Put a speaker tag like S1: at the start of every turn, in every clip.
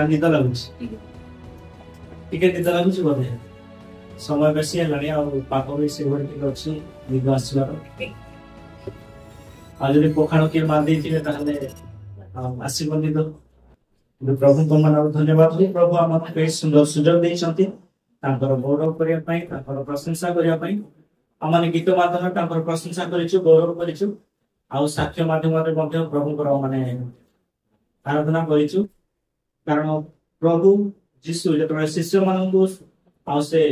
S1: निद लगुच टिके निद लगुच बोधे समय बेसी हेलानी आ पाक भी से टिके अच्छी निद आसबार आज पखाण किए मार देते आसब निद प्रभु को मन धन्यवाद प्रभु आम सुंदर सुजोग देते गौरव करने प्रशंसा करने आम गीत माध्यम प्रशंसा कर गौरव कर साक्ष्य माध्यम प्रभु माने आराधना करूँ कारण प्रभु जीशु जो शिष्य मान से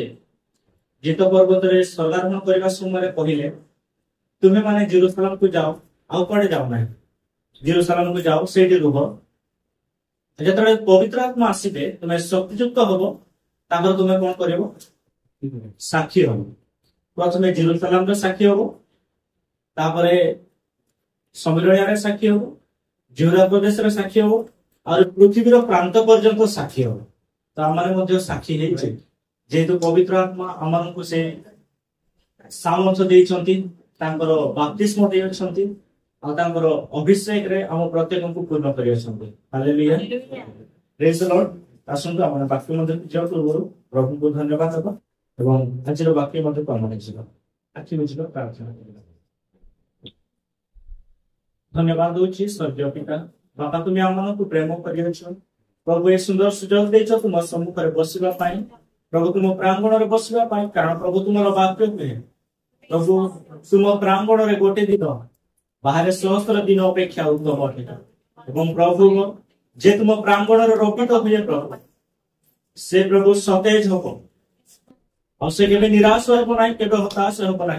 S1: जीत पर्वत सर्गारोहण करने समय कहले तुम्हें माने जेरूशलेम को जाओ आउ कड़े जाओ ना जेरूशलेम को जाओ से रुह जो पवित्र आत्मा आसबे तुम्हें शक्तियुक्त हम तुम्हें कौन कर साक्षी हम प्रथम जेरूशलेम साक्षी हम तापर समिरनिया साक्षी हम जुड़ा प्रदेश साक्षी हम और पृथ्वीर प्रांत पर्यंत साक्षी हम तो आम साक्षी जेहेतु पवित्र आत्मा आम से सामर्थ देती बाप्तिस्म देती अभिषेक रे आम प्रत्येक को पूर्ण कर आसतु आम वाक्य मध्य पूर्व प्रभु को धन्यवाद देवा एवं आज वाक्य मध्य आम आखि बुझ प्रार्थना धन्यवाद दूसरी स्वर्गीय पिता बापा तुम्हें आम को प्रेम कर प्रभु ये सुंदर सुजोग दे तुम सम्मुख में बसवाई प्रभु तुम प्रांगण में बसवाई कारण प्रभु तुम वाक्य हुए प्रभु तुम प्रांगण में गोटे दिन बाहर सहस्र दिन अपेक्षा उत्तम अटे प्रभु जे तुम प्रांगण रोपित हुए प्रभु से प्रभु सतेज हम और से केवे निराश होना के हताश होना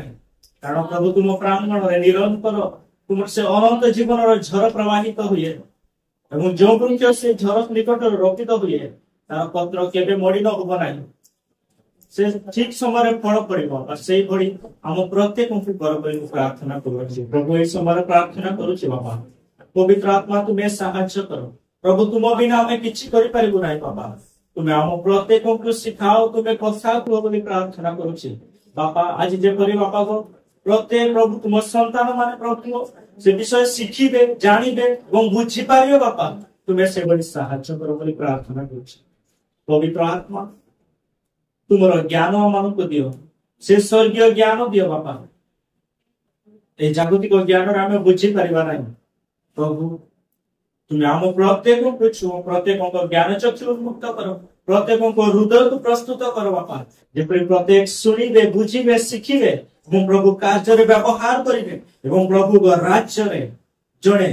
S1: कारण प्रभु तुम प्रांगण में निरंतर तुम से अनंत जीवन झर प्रवाहित हुए जो वृक्ष से झर निकट रोपित हुए तार पत्र केवे मलिन होब ना से ठीक समय फल पड़ो और से भली आम प्रत्येक प्रार्थना कर प्रभु ये समय प्रार्थना करुचे बाबा पवित्र आत्मा तुम्हें साहाय्य कर प्रभु तुम बिना आम कि ना बाबा तुम्हें आम प्रत्येक को शिखाओ तुम्हें कथा कह प्रार्थना करुचे बापा आज जेपरी बापा को प्रत्येक प्रभु तुम संतान मान प्रभु से विषय शिखिबे जानवे और बुझीपारे बापा तुम्हें से बड़ी साहाय्य कर प्रार्थना कर पवित्र आत्मा तुम ज्ञान आम को दियो से स्वर्गीय ज्ञान दियो बापा ये जागतिक ज्ञान आम बुझीपार ना प्रभु तुम्हें आम प्रत्येक प्रत्येक ज्ञान चक्षु उन्मुक्त कर प्रत्येक हृदय को प्रस्तुत कर बापा जेपरी प्रत्येक शुणे बुझे शिखिबे प्रभु कार्य व्यवहार करेंगे प्रभु राज्य जड़े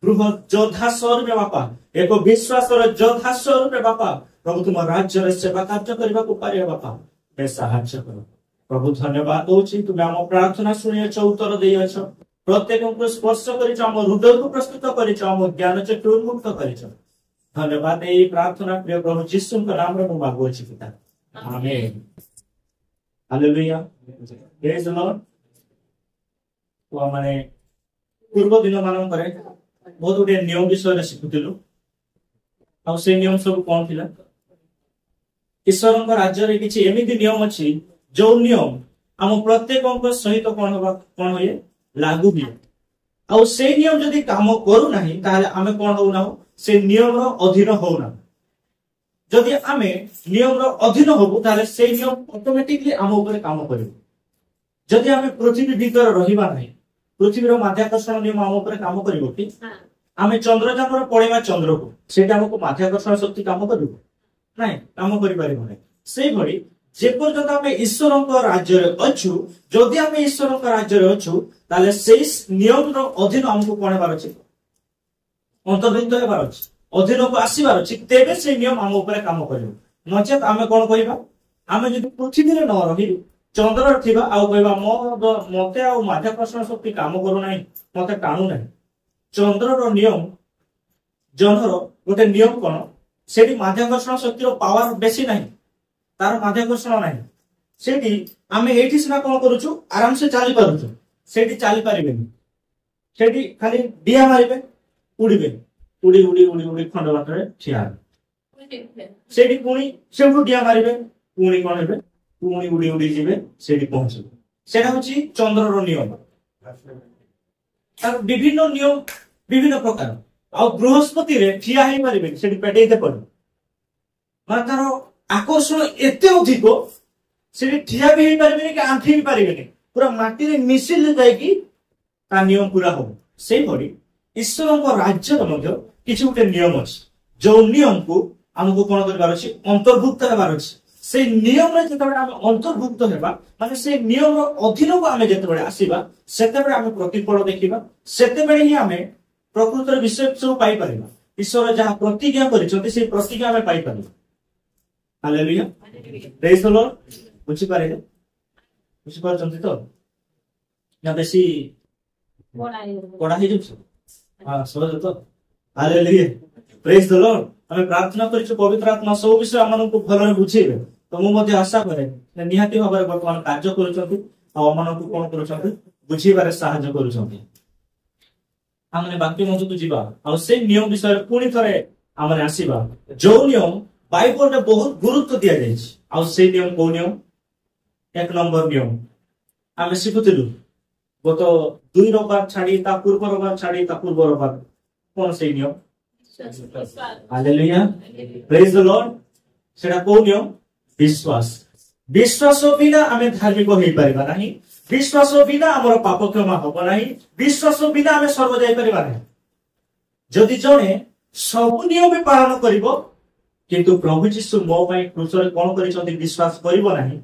S1: बृहत योद्धा स्वरूप बापा एक विश्वास योद्धा स्वरूप बापा प्रभु तुम राज्य सेवा कार्य करने को पारे बापा मैं साहाय्य कर प्रभु धन्यवाद दूसरी तुम्हें आम प्रार्थना शुणी उत्तर दे प्रत्येक को स्पर्श कर हृदय को प्रस्तुत कर ज्ञान चक्षु उन्मुक्त कर धन्यवाद ये प्रार्थना प्रिय प्रभु जीशु नाम रे मांगुची पिता amen hallelujah praise the Lord तो माने पूर्व दिन मान बहुत गुटे नियम विषय शिखुलु आ से नियम सब कौन थिला ईश्वर राज्य किसी एमती नियम अच्छी जो नियम आम प्रत्येक सहित कौन हुए लागू हुए आ से नियम जदि काम करूना आम कौन होना से नियम अधीन होना जदि आम नियम अधीन हबु ताले से नियम ऑटोमेटिकली आम ऊपर काम कर जदि आम पृथ्वी भीतर रहिबा नहीं पृथ्वीर माध्याकर्षण नियम आम ऊपर काम करिवो कि आम चंद्रयान पड़ेगा चंद्र को सेटा हमको माध्याकर्षण शक्ति काम करिवो नहीं काम करि परिबो नहीं से भली जे पर्यंत आम ईश्वर राज्य अच्छु जदि आम ईश्वर राज्य अच्छु ताले से नियम अधीन आमको कौन हेबार अछि अंतर्भुक्त हेबार अछि अधीन को आसबार अच्छी तेरे से नियम आम ऊपर काम कर नचेत आम कौन कह आम जो पृथ्वी में न रही चंद्र थी मत माध्याकर्षण शक्ति काम करूना मत टाणु ना चंद्र नियम जनर गोटे नियम कौन से माध्याकर्षण शक्ति पावर बेसी ना तार माध्याकर्षण ना से आम ये सीना कौन करुचु आराम से चली पारुचु से चली पारे खाली डिया मारे उड़े उड़ी उड़ी उड़ी उड़ी खंड बाटर ठिया से डिया मारे पुणी कौन है पुणी उड़ी उड़ी जी से पहुंचे से चंद्र नियम विभिन्न नियम विभिन्न प्रकार आ बृहस्पति ठिया हो पारे से पेटे पड़े ମାନେ ତାର ଆକର୍ଷଣ ଏତେ ଅଧିକ ସେଠି ଠିଆ ବି ହେଇପାରିବେନି କି ଆଣ୍ଠି ବି ପାରିବେନି, ପୁରା ମାଟିରେ ମିଶିଲେ ଯାଇକି ତା ନିୟମ ପୁରା ହବ। ସେଇଭଳି ଈଶ୍ୱରଙ୍କ ରାଜ୍ୟର ମଧ୍ୟ କିଛି ଗୋଟେ ନିୟମ ଅଛି, ଯୋଉ ନିୟମକୁ ଆମକୁ କଣ କରିବାର ଅଛି, ଅନ୍ତର୍ଭୁକ୍ତ ହେବାର ଅଛି। ସେଇ ନିୟମରେ ଯେତେବେଳେ ଆମେ ଅନ୍ତର୍ଭୁକ୍ତ ହେବା, ମାନେ ସେଇ ନିୟମର ଅଧୀନକୁ ଆମେ ଯେତେବେଳେ ଆସିବା, ସେତେବେଳେ ଆମେ ପ୍ରତିଫଳ ଦେଖିବା, ସେତେବେଳେ ହିଁ ଆମେ ପ୍ରକୃତରେ ବିଷୟ ସବୁ ପାଇପାରିବା। ଈଶ୍ୱର ଯାହା ପ୍ରତିଜ୍ଞା କରିଛନ୍ତି ସେଇ ପ୍ରତିଜ୍ଞା ଆମେ ପାଇପାରିବା। ହାଲେଲୁୟା, ପ୍ରେଜ୍ ଦ ଲର୍ଡ। ବୁଝିପାରିଲେ? ବୁଝିପାରୁଛନ୍ତି ତ? ନା ବେଶୀ ପଢା ହେଇଯାଉଛି? ହଁ, ସହଜ ତ? ହାଲେଲୁୟା, ପ୍ରେଜ୍ ଦ ଲର୍ଡ। ଆମେ ପ୍ରାର୍ଥନା କରିଛୁ ପବିତ୍ର ଆତ୍ମା ସବୁ ବିଷୟ ଆମମାନଙ୍କୁ ଭଲରେ ବୁଝେଇବେ। ତ ମୁଁ ମଧ୍ୟ ଆଶା କରେ ନିହାତି ଭାବରେ ବର୍ତ୍ତମାନ କାର୍ଯ୍ୟ କରୁଛନ୍ତି ଆଉ ଆମମାନଙ୍କୁ କଣ କରୁଛନ୍ତି, ବୁଝିବାରେ ସାହାଯ୍ୟ କରୁଛନ୍ତି। ଆମେ ବାକ୍ୟ ମଧ୍ୟକୁ ଯିବା ଆଉ ସେଇ ନିୟମ ବିଷୟରେ ପୁଣି ଥରେ ଆମେ ଆସିବା, ଯୋଉ ନିୟମ ବାଇବଲରେ ବହୁତ ଗୁରୁତ୍ୱ ଦିଆଯାଇଛି। ଆଉ ସେଇ ନିୟମ କୋଉ ନିୟମ? 1 ନମ୍ବର ନିୟମ ଆମେ ଶିଖୁଥିଲୁ ଗତ 2 ରବିବାର ଛାଡି, ତା ପୂର୍ବ ରବିବାର ଛାଡି, ତା ପୂର୍ବ ରବିବାର। କଣ ସେଇ ନିୟମ? ହାଲେଲୁୟା, ପ୍ରେଜ୍ ଦ ଲର୍ଡ। ସେଟା କୋଉ ନିୟମ? ବିଶ୍ୱାସ। ବିଶ୍ୱାସ ବିନା ଆମେ ଧାର୍ମିକ ହେଇପାରିବା ନାହିଁ, ବିଶ୍ୱାସ ବିନା ଆମର ପାପ କ୍ଷମା ହବ ନାହିଁ, ବିଶ୍ୱାସ ବିନା ଆମେ ସ୍ୱର୍ଗ ଯାଇପାରିବା ନାହିଁ। ଯଦି ଜଣେ ସବୁ ନିୟମ ପାଳନ କରିବ କିନ୍ତୁ ପ୍ରଭୁ ଯୀଶୁ ମୋ ପାଇଁ କ୍ରୁଶରେ କଣ କରିଛନ୍ତି ବିଶ୍ୱାସ କରିବ ନାହିଁ,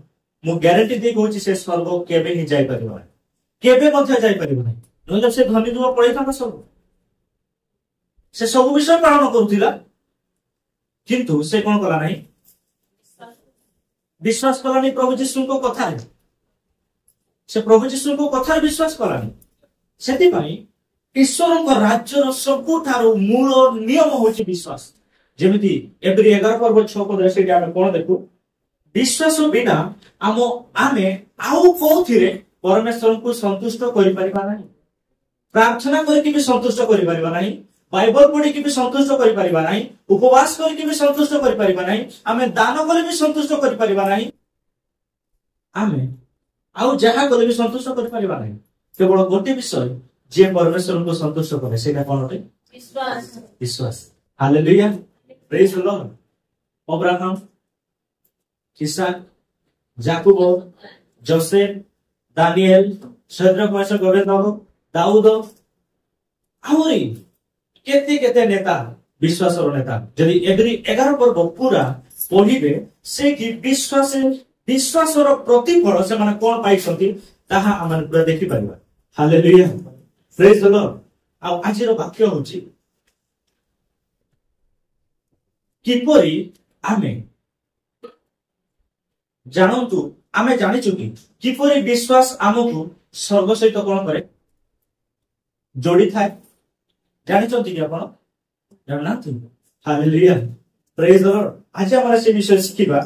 S1: ମୁଁ ଗ୍ୟାରେଣ୍ଟି ଦେଇ କହୁଛି ସେ ସ୍ୱର୍ଗ କେବେ ହିଁ ଯାଇପାରିବ ନାହିଁ, କେବେ ମଧ୍ୟ ଯାଇପାରିବ ନାହିଁ। ନହେଲେ ସେ ଧନୀ ଦୁଃଖ ପଳେଇଥାନ୍ତା ସବୁ। ସେ ସବୁ ବିଷୟ ପାଳନ କରୁଥିଲା କିନ୍ତୁ ସେ କଣ କଲା ନାହିଁ, ବିଶ୍ୱାସ କଲାନି ପ୍ରଭୁ ଯୀଶୁଙ୍କ କଥାରେ। ସେ ପ୍ରଭୁ ଯୀଶୁଙ୍କ କଥାରେ ବିଶ୍ୱାସ କଲାନି। ସେଥିପାଇଁ ଈଶ୍ୱରଙ୍କ ରାଜ୍ୟର ସବୁଠାରୁ ମୂଳ ନିୟମ ହଉଛି ବିଶ୍ୱାସ। ଯେମିତି ଏବ୍ରୀ 11:6 ସେଠି ଆମେ କଣ ଦେଖୁ, ବିଶ୍ୱାସ ବିନା ଆମେ ଆଉ କୋଉଥିରେ ପରମେଶ୍ୱରଙ୍କୁ ସନ୍ତୁଷ୍ଟ କରିପାରିବା ନାହିଁ। ପ୍ରାର୍ଥନା କରିକି ବି ସନ୍ତୁଷ୍ଟ କରିପାରିବା ନାହିଁ, ବାଇବଲ ପଢିକି ବି ସନ୍ତୁଷ୍ଟ କରିପାରିବା ନାହିଁ, ଉପବାସ କରିକି ବି ସନ୍ତୁଷ୍ଟ କରିପାରିବା ନାହିଁ, ଆମେ ଦାନ କରି ବି ସନ୍ତୁଷ୍ଟ କରିପାରିବା ନାହିଁ, ଆମେ ଆଉ ଯାହା କଲେ ବି ସନ୍ତୁଷ୍ଟ କରିପାରିବା ନାହିଁ। କେବଳ ଗୋଟେ ବିଷୟ ଯିଏ ପରମେଶ୍ୱରଙ୍କୁ ସନ୍ତୁଷ୍ଟ କରେ ସେଇଟା କଣ ଅଟେ? ବିଶ୍ୱାସ। ହାଲେଲୁୟା, ପ୍ରେଜ୍ ଦ ଲର୍ଡ। ଅବ୍ରାହମ, ଇସାକ, ଯାକୁବ, ଯୋସେଫ, ଦାନିଏଲ, ଶଦ୍ରକ, ମେଷକ, ଅବେଦନେଗୋ, ଦାଉଦ, ଆହୁରି କେତେ କେତେ ନେତା, ବିଶ୍ୱାସର ନେତା। ଯଦି ଏବ୍ରୀ 11 ପର୍ବ ପୁରା ପଢିବେ, ସେଇଠି ବିଶ୍ୱାସର ପ୍ରତିଫଳ ସେମାନେ କଣ ପାଇଛନ୍ତି ତାହା ଆମେ ପୁରା ଦେଖିପାରିବା। ହାଲେଲୁୟା, ପ୍ରେଜ୍ ଦ ଲର୍ଡ। ଆଉ ଆଜିର ବାକ୍ୟ ହଉଛି କିପରି ଆମେ ଜାଣନ୍ତୁ, ଆମେ ଜାଣିଛୁ କି କିପରି ବିଶ୍ୱାସ ଆମକୁ ସ୍ୱର୍ଗ ସହିତ କଣ କରେ, ଯୋଡିଥାଏ। ଜାଣିଛନ୍ତି କି ଆପଣ? ଜାଣିନାହାନ୍ତି? ହାଲେଲୁୟା, ପ୍ରେଜ୍ ଦ ଲର୍ଡ। ଆଜି ଆମେ ସେ ବିଷୟ ଶିଖିବା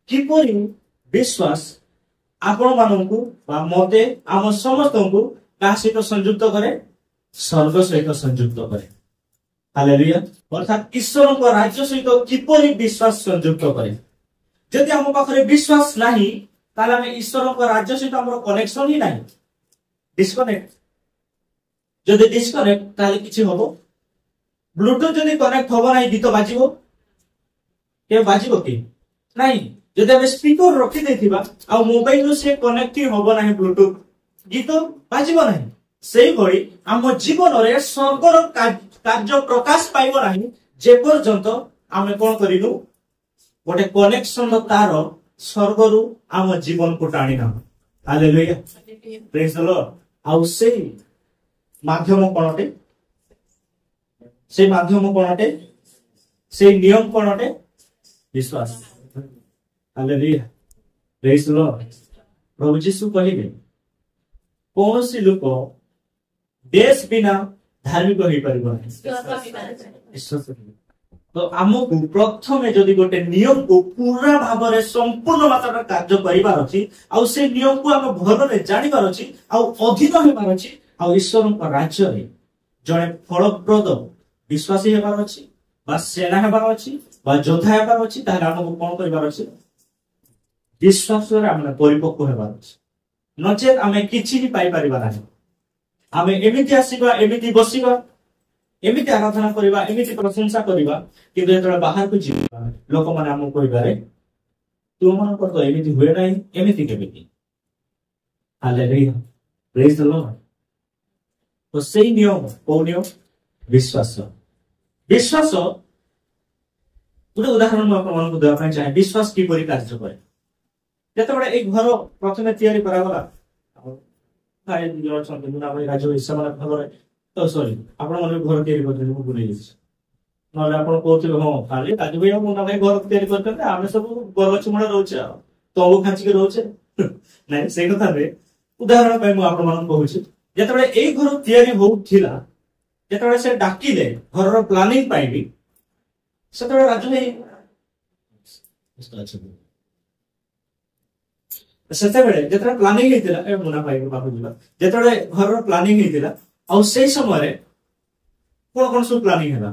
S1: କିପରି ବିଶ୍ୱାସ ଆପଣ ମାନଙ୍କୁ ବା ମତେ ଆମ ସମସ୍ତଙ୍କୁ କାହା ସହିତ ସଂଯୁକ୍ତ କରେ, ସ୍ୱର୍ଗ ସହିତ ସଂଯୁକ୍ତ କରେ। ହାଲେଲୁୟା, ଅର୍ଥାତ୍ ଈଶ୍ୱରଙ୍କ ରାଜ୍ୟ ସହିତ କିପରି ବିଶ୍ୱାସ ସଂଯୁକ୍ତ କରେ। ଯଦି ଆମ ପାଖରେ ବିଶ୍ୱାସ ନାହିଁ ତାହେଲେ ଆମେ ଈଶ୍ୱରଙ୍କ ରାଜ୍ୟ ସହିତ ଆମର କନେକ୍ସନ ହିଁ ନାହିଁ, ଡିସକନେକ୍ଟ। ଯଦି ଡିସକନେକ୍ଟ ତାହେଲେ କିଛି ହବ? ବ୍ଲୁଟୁଥ ଯଦି କନେକ୍ଟ ହବ ନାହିଁ ଗୀତ ବାଜିବ? କେବେ ବାଜିବ କି? ନାହିଁ। ଯଦି ଆମେ ସ୍ପିକର ରଖିଦେଇଥିବା ଆଉ ମୋବାଇଲରୁ ସେ କନେକ୍ଟ ହବ ନାହିଁ ବ୍ଲୁଟୁଥ, ଗୀତ ବାଜିବ ନାହିଁ। ସେଇଭଳି ଆମ ଜୀବନରେ ସ୍ୱର୍ଗର କାର୍ଯ୍ୟ ପ୍ରକାଶ ପାଇବ ନାହିଁ ଯେପର୍ଯ୍ୟନ୍ତ ଆମେ କଣ କରିନୁ, ଗୋଟେ କନେକ୍ସନ ତାର ସ୍ୱର୍ଗରୁ ଆମ ଜୀବନକୁ ଟାଣି ନାହୁଁ। ହାଲେଲୁୟା, ପ୍ରେଜ୍ ଦ ଲର୍ଡ। ଆଉ ସେଇ ମାଧ୍ୟମ କଣ ଅଟେ? ସେଇ ମାଧ୍ୟମ କଣ ଅଟେ? ସେଇ ନିୟମ କଣ ଅଟେ? ବିଶ୍ୱାସ। ହାଲେଲୁୟା, ପ୍ରେଜ୍ ଦ ଲର୍ଡ। ପ୍ରଭୁ ଯୀଶୁ କହିଲେ କୌଣସି ଲୋକ ଦେଶ ବିନା ଧାର୍ମିକ ହେଇପାରିବ ନାହିଁ। ତ ଆମକୁ ପ୍ରଥମେ ଯଦି ଗୋଟେ ନିୟମକୁ ପୁରା ଭାବରେ ସମ୍ପୂର୍ଣ୍ଣ ମାତ୍ରାରେ କାର୍ଯ୍ୟ କରିବାର ଅଛି, ଆଉ ସେ ନିୟମକୁ ଆମେ ଭଲରେ ଜାଣିବାର ଅଛି, ଆଉ ଅଧୀନ ହେବାର ଅଛି, ଆଉ ଈଶ୍ୱରଙ୍କ ରାଜ୍ୟରେ ଜଣେ ଫଳପ୍ରଦ ବିଶ୍ୱାସୀ ହେବାର ଅଛି, ବା ସେନା ହେବାର ଅଛି, ବା ଯୋଦ୍ଧା ହେବାର ଅଛି, ତାହେଲେ ଆମକୁ କଣ କରିବାର ଅଛି? ବିଶ୍ୱାସରେ ଆମେ ପରିପକ୍ୱ ହେବାର ଅଛି। ନଚେତ ଆମେ କିଛି ବି ପାଇପାରିବା ନାହିଁ। ଆମେ ଏମିତି ଆସିବା, ଏମିତି ବସିବା, एमिति आराधना करबा एमिति प्रशंसा करबा किंतु जेतबे बाहर को जीवा लोक माने हमको कहबारे तुम मन को तो एमिति हुए नाही एमिति केमिति हालेलुया प्रेज द लॉर्ड तो सेही नियम को नियम विश्वास विश्वास गोटे उदाहरण मैं आपको देवाई चाहे विश्वास किपरि कार्य करे जेतेबेले एक घर प्रथमे तैयारी करागला भाई जण छन मुना भाई राजू हिसाब भाବରେ तो सॉरी आपण मन घर तैयारी करते मु भूली गेछि नले आपण कहथिले हां खाली राजू भाई मुना भाई घर तैयारी करते आमे सब बरगछ मुळे रहउछ तो खांची के रहउछ नै से कथा रे उदाहरण पे मु आपण मन कहउछि जेतेबेले एई घर तैयारी होउथिला जेतेबेले से डाकिले घरर प्लानिंग पाइबी सेतेबेले राजू भाई सेतेबेले जेतेबेले प्लानिंग हेतिला ए मुना भाई बाबू जिला जेतेबेले घरर प्लानिंग हेतिला और से समय कौन सब प्लानिंग है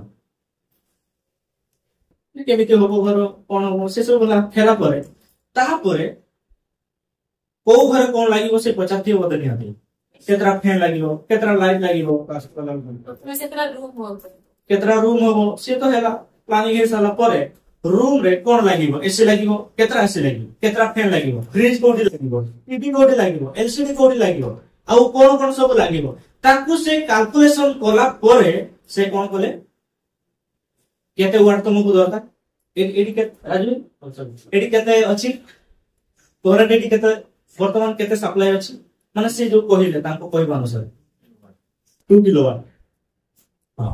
S1: केमिति होबो घर कौन हो से सब फेरा परे तापरे को घर कौन लागिवो से पचाती हो दनी आती केतरा फैन लागिवो केतरा लाइट लागिवो केतरा रूम हो से तो हैला प्लानिंग हे साला परे रूम रे कौन लागिवो एसी लागिवो केतरा एसी लागिवो केतरा फैन लागिवो फ्रिज कोठी लागिवो टीवी कोठी लागिवो एलसीडी कोठी लागिवो आ कौन सब लागिवो ताकू से कैलकुलेशन कला परे से कौन कले केते वाट तुमको दरकार एडी के राजू एडी केते अछि तोरा एडी केते वर्तमान केते सप्लाई अछि माने से जो कहिले तांको कहबा अनुसार 2 किलोवाट हां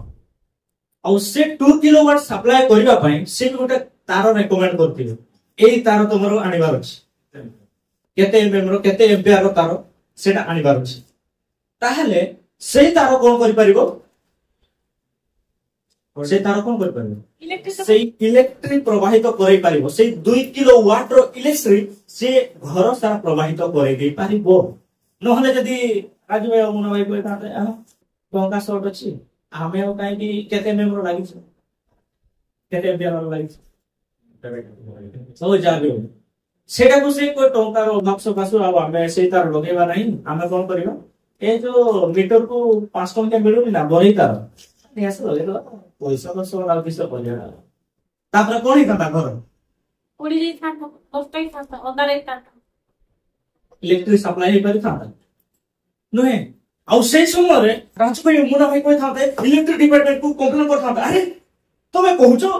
S1: और से 2 किलोवाट सप्लाई करबा पई से गोटे तार रेकमेंड करथिले एई तार तमरो आनिबार अछि केते एमएम रो केते एम्पियर रो तार सेटा आनिबार अछि ताहले से तार कोन करि परिबो से तार कोन करि परिबो से इलेक्ट्रिक प्रवाहित करै परिबो से 2 किलोवाट रो इलेक्ट्रिक से घर सारा प्रवाहित करै दे परिबो नहले जदी राजू भाई मुना भाई कोइ ताते टंका शॉर्ट अछि हमें ओ काई कि केते मेमोर लागि छ केते एम्पियर रो लागि छ सब जागे सेटा को से कोइ टंका रो मापस पासु आ हमें से तार लगेबा नहीं हमें कोन करियो ए जो मीटर को 5 टंका मिलुनी ना बरै तार नियास लगे तो पैसा तो सो लाग दिस पलिया तापर कोन ही था घर
S2: उड़ी जे था दोस्तई था अंदर था
S1: इलेक्ट्रिक सप्लाई हे परि था नहे आ से समय रे राजू भाई मुना भाई कोइ था इलेक्ट्रिक डिपार्टमेंट को कंप्लेन कर था अरे तमे कहूचो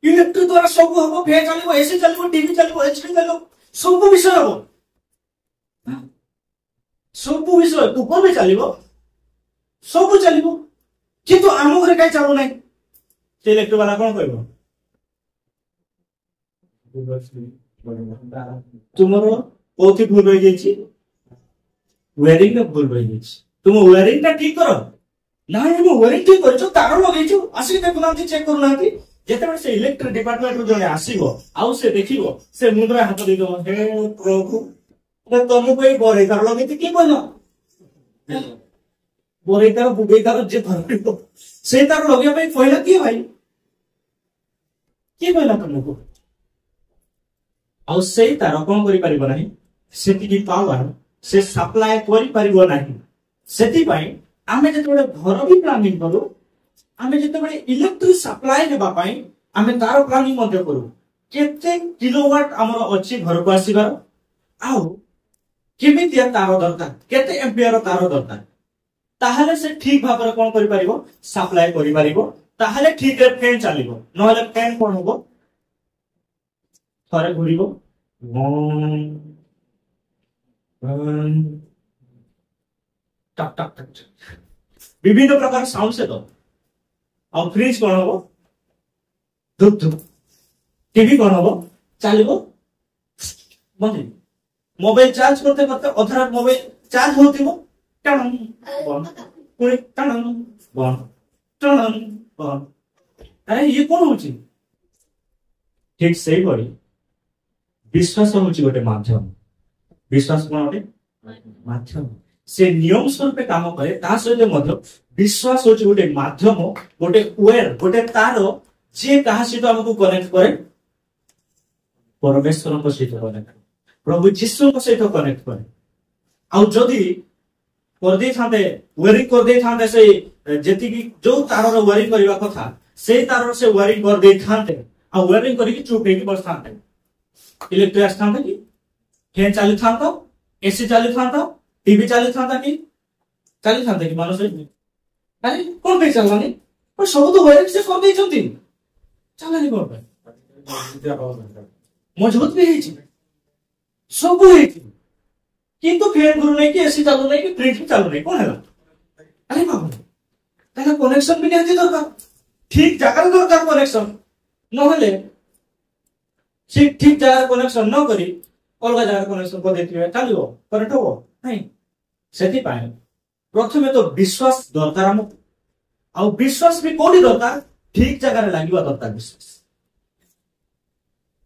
S1: इलेक्ट्रिक द्वारा सब हबो फैन चलिबो एसी चलिबो टीवी चलिबो एचडी चलिबो सब विषय हबो सब विषय ऊपर भी चलिबो सब चलिबो किंतु आम घरे काई चालू नै से इलेक्ट्रिक वाला कोन कहबो तुमरो कोथि भूल होई गेछि वेयरिंग में भूल होई गेछि तुम वेयरिंग ता ठीक करो ना हम वेयरिंग ठीक करछो तार लगेछो आसी देखुना चेक करू नाथि जेतेबे से इलेक्ट्रिक डिपार्टमेंट रो जने आसीबो आउ से देखिबो से मुंडरे हाथ दे दो हे प्रभु तो तुमको ही बोरे तार लगेति की कहलो बोरे तार बुबे तार जे धरबो से तार लगे भाई पहिला की भाई की कहला तुमको आउ से तार कोन करि परिबो नाही सेति की पावर से सप्लाई करि परिबो नाही सेति पई आमे जेतेबे घर भी प्लानिंग करू आमे जेतेबे इलेक्ट्रिक सप्लाई हेबा पई आमे तार प्लानिंग मध्ये करू केते किलोवाट हमर अछि घर को आसीबार आउ केमिति तार दरकार केते एम्पियर तार दरकार ताहले से ठीक भाबरे कोन करि परिबो सप्लाई करि परिबो ताहले ठीक रे फैन चलिबो नहले फैन कोन होबो थरे घुरिबो टक टक टक विभिन्न प्रकार साउंड से तो और फ्रिज कोन होबो धुप धुप टीवी कोन होबो चलिबो बंद मोबाइल चार्ज करते करते अधरा मोबाइल चार्ज होतिबो टन बंद पुणी टन बंद टन बंद अरे ये कोन होची ठीक सही बड़ी विश्वास होची गोटे माध्यम विश्वास कोन होते माध्यम से नियम स्वरूप काम करे ता सहित मध्य विश्वास होची गोटे माध्यम गोटे वेयर गोटे तार जे कहा सहित हमको कनेक्ट करे परमेश्वर को सहित कनेक्ट प्रभु जीशु को सहित कनेक्ट करे आ जदी कर दे थाते वेरिंग कर दे थाते से जेति जो तार वायरिंग करबा कथा से तार से वायरिंग कर दे थांते आ वायरिंग करके चुप होके बस थांते इलेक्ट्रिक आस्थांते कि फैन चालू थांता एसी चालू थांता टीवी चालू थांता कि चालू थांता कि मानो से अरे कोन पे चललानी पर सब तो वायरिंग से कर दे जंती चललानी कोन पे मजबूत भी है सब है किंतु फैन घुरु नहीं कि एसी चालू नहीं कि फ्रिज चालू नहीं कोन है अरे बाबू ताका कनेक्शन भी नहीं दरकार ठीक जगह दरकार कनेक्शन नहले ठीक ठीक जगह कनेक्शन न करी अलग जगह कनेक्शन कर देथिबे चलिबो करंट हो नहीं सेति पाए प्रथमे तो विश्वास दरकार हम आ विश्वास भी कोनी दरकार ठीक जगह रे लागिबा दरकार विश्वास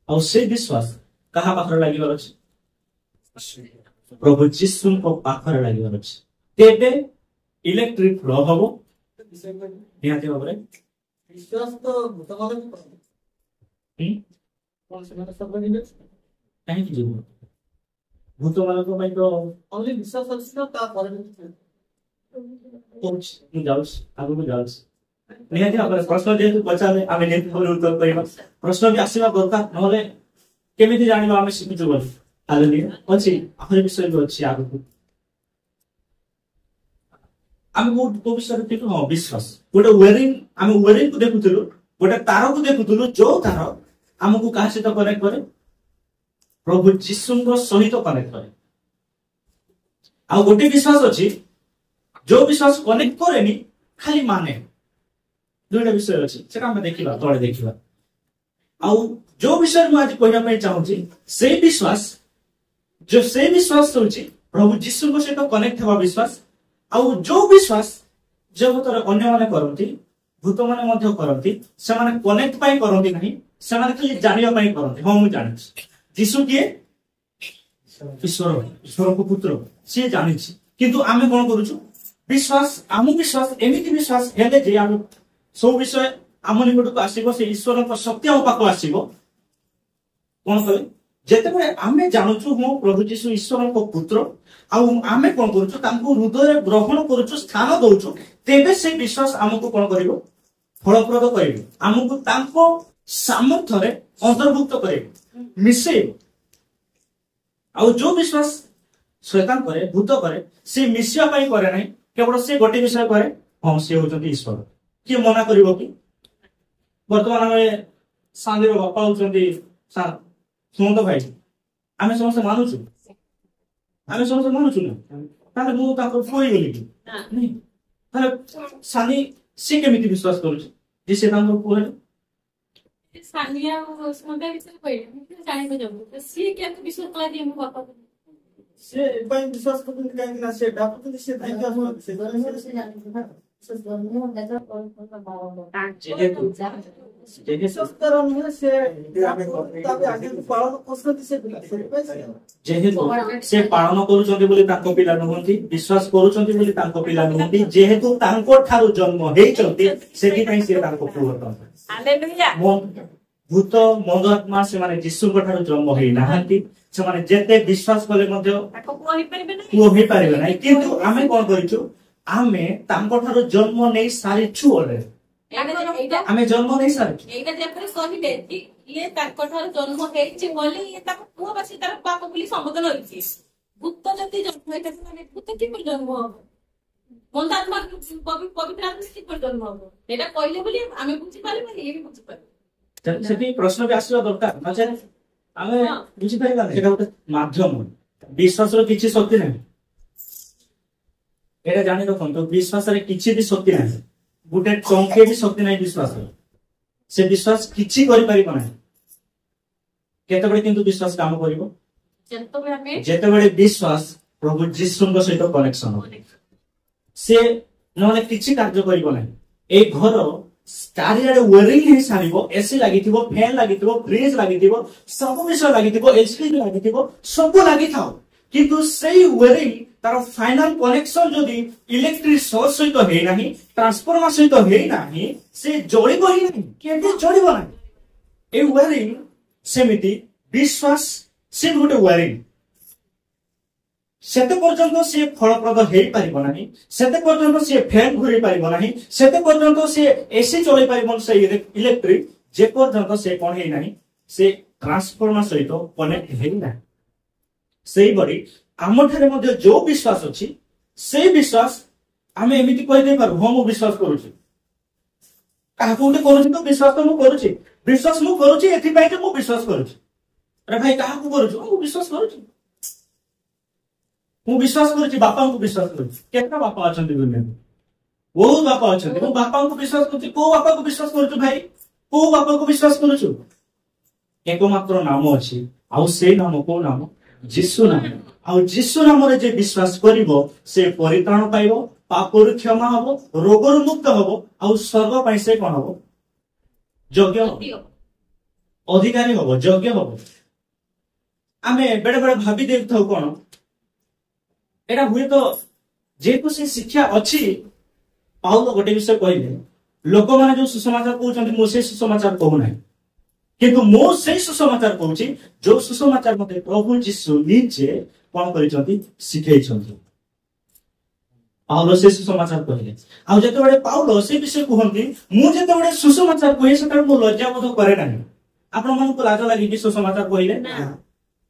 S1: आ से विश्वास कहा पाखर लागिबा अछि प्रभु जीसु को पाखर लागिबा अछि तेबे इलेक्ट्रिक फ्लो हबो निहाती भाबरे
S3: विश्वास तो भूतमान कौन से मतलब सब लगे
S1: कहीं की जरूरत भूत वाला को भाई तो
S3: ओनली विश्वास ଅଛି ତା ପରେ
S1: कोच जाउस आगु को जाउस निहाती भाबरे प्रश्न जेतु पचाले आमे नेति पर उत्तर करिबा प्रश्न भी आसीबा दरकार नहले केमिति जानिबा आमे शिखिछु बोली हालेलुया अछि आखिर विषय भी अछि आगु को आमे वो विषय देखु हां विश्वास गोटे वायरिंग आमे वायरिंग को देखुथुलु गोटे तार को देखुथुलु जो तार हमको कहा सहित कनेक्ट करे प्रभु जीसुଙ୍କ सहित कनेक्ट करे आ गोटे विश्वास अछि जो विश्वास कनेक्ट करेनी खाली माने दुईटा विषय अछि सेटा हम देखिबा तळे देखिबा आ जो विषय मैं आज कहना पे चाहूची से विश्वास जो से विश्वास होची प्रभु जीसुଙ୍କ सहित कनेक्ट हेबा विश्वास आ जो विश्वास जगतर अन्य माने करंती भूत माने मध्य करंती से माने कनेक्ट पाई करंती नहीं से माने खाली जानिबा पाई करंती हां मु जानि जीसु के ईश्वर को पुत्र से जानि किंतु आमे कोन करूछु विश्वास आमु विश्वास एमिति विश्वास हेले जे आम सब विषय आम निकट को आसीबो से ईश्वर को शक्ति हम पाको आसीबो कोन कहले जेते बळे आमे जानुछु हो प्रभु जीसु ईश्वर को पुत्र आ आमे कोन करूछु तांको हृदय रे ग्रहण करूछु स्थान दउछु तेबे से विश्वास हमको कोन करिवो फलप्रद करिवो हमको तांको सामर्थ्य रे अंतर्भुक्त करिवो मिसेइवो आ जो विश्वास शैतान करे भूत करे से मिसिया पाई करे नाही केवल से गोटे विषय करे हां से होचंती ईश्वर कि मना करिवो कि वर्तमान में सांदीर बापा होचंती सुमंत भाई आमे समस्त मानुछु आमे समस्त मानुछु ना ताले मु ताको फोई गेली कि नहीं ताले सानी से केमिति विश्वास करूछु जे से ताको पुरे
S2: सानिया सुमंत विषय पहिले जानि बजबो से के विश्वास कला दिए मु बापा
S3: से बाय विश्वास को काहे कि ना से डाक्टर से ताई का हो से
S1: से पालन करूछन्ती बोली ताको पिला नहंती विश्वास करूछन्ती बोली ताको पिला नहंती जेहेतु तांको ठारु जन्म हेइछन्ती सेति पई से ताको पुत्र
S2: हालेलुया
S1: भूत मंद आत्मा से माने जीसु को ठारु जन्म हेइ नाहंती से माने जेते विश्वास कले मध्ये
S2: ताको कोहि परिबे नै
S1: कोहि परिबे नै किंतु आमे कोन करिछु आमे तांको ठारु जन्म नै सारिछु ओले आमे जन्म नै सारिछु
S2: एटा जेपरे कहिबे कि ये ताको ठारु जन्म हेइछि बोली ये ताको पुओ बसी तार बाप बोली संबोधन होइछि भूत जति जन्म हेइछि माने भूत कि पर जन्म मंद आत्मा पवित्र आत्मा कि पर जन्म हो एटा कहले बोली आमे बुझि पाले ये भी बुझि पाले
S1: सेति प्रश्न भी आसीबा दरकार नचे आमे बुझि पाइबा नै सेटा गोटे माध्यम विश्वास रो किछि शक्ति नै एटा जानि रखन तो विश्वास रे किछि भी शक्ति नै गोटे टंके भी शक्ति नै विश्वास रे से विश्वास किछि करि परिबो नै केतबेले किंतु विश्वास काम करिवो जेतबेले विश्वास प्रभु जीसुଙ୍କ सहित कनेक्शन हो से नले किछि कार्य करिवो नै ए घर चारियाडे वायरिंग हे सारिबो एसी लागिथिबो फैन लागिथिबो फ्रिज लागिथिबो सब विषय लागिथिबो एलसीडी लागिथिबो सब लागिथाओ किंतु सेही वायरिंग तार फाइनल कनेक्शन जदि इलेक्ट्रिक सोर्स सहित हे नाही ट्रांसफार्मर सहित हे नाही से जोड़िबो ही नाही केते जोड़िबो नाही ए वायरिंग सेमिति विश्वास से गोटे वायरिंग सेते पर्यंत सी फलप्रद हो पार ना सेते पर्यंत सी फैन घूरी पार ना सेते पर्यंत सी एसी चल पार से इलेक्ट्रिक जे पर्यंत से कौन है से ट्रांसफॉर्मर सहित कनेक्ट है से बड़ी आम ठारे मध्य जो विश्वास अच्छी से विश्वास आम एमती कहीदे पार हाँ मुझे विश्वास करुच्ची क्या गोटे तो विश्वास तो मुझे विश्वास मुझे एपाई मुझे विश्वास करुच्ची अरे भाई क्या करूँ विश्वास करुच्ची मु विश्वास करुच्ची बापा को विश्वास करुच्ची केतना बापा अच्छा दुनिया बहुत बापा अच्छा मु बापा को विश्वास करुच्ची को बापा को विश्वास करुच्छु भाई को बापा को विश्वास करुच्छु एकमात्र नाम अच्छी आउ से नाम को नाम जीशु नाम आउ जीशु नाम रे जे विश्वास करिवो से परित्राण पाइबो पापरु क्षमा हबो रोगरु मुक्त हबो आउ स्वर्ग पाइ से कोन हबो योग्य अधिकारी हबो योग्य हबो आमे बेडे बेडे भाबी देखथौ कोन एटा हुए तो जेको से शिक्षा अच्छी पाउल गोटे विषय कहले लोक माने जो सुसमाचार कहउछन्ति मो से सुसमाचार कहू नाही किंतु मो से सुसमाचार कहउछि जो सुसमाचार मते प्रभु यीशु निजे कोन करिसन्ति सिखैछन्ति पाउल से सुसमाचार कहले आ जते बडे पाउल से विषय कहन्ति मु जते बडे सुसमाचार कहि सकर मो लज्जा बोध करे नाही आपण मन को लाज लागि कि सुसमाचार कहले ना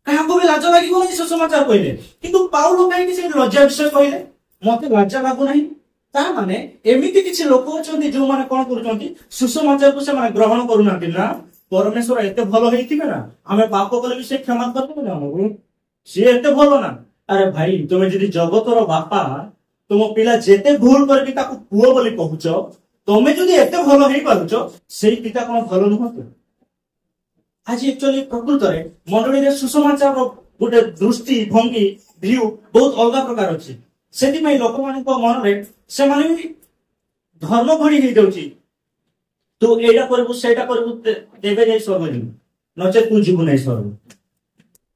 S1: क्या भी लाज लगे सुसमाचार कहले किंतु पाउल कहीं लज्जा विषय कहले मत लज्जा लागू ना माने एमती किसी लोक अच्छा जो मैंने कौन कर सुसमाचार को से ग्रहण करूना ना परमेश्वर एत भल होना आम पाप कले भी से क्षमा कर सी एत भल ना अरे भाई तुम्हें जी जगतर बापा तुम पिला जेते भूल करके पुओ बोली कहूच तुम्हें जदि एत भल हो पारुच से पिता कौन भल नुहत आज एक्चुअली प्रकृत में मंडली रे सुसमाचार गोटे दृष्टि भंगी व्यू बहुत अलग प्रकार अच्छी से लोक मान मन में से धर्म भरी हो जाऊँगी तू एटा करू से देवे जाए स्वर्ग जीव नचे तू जीवु नहीं स्वर्ग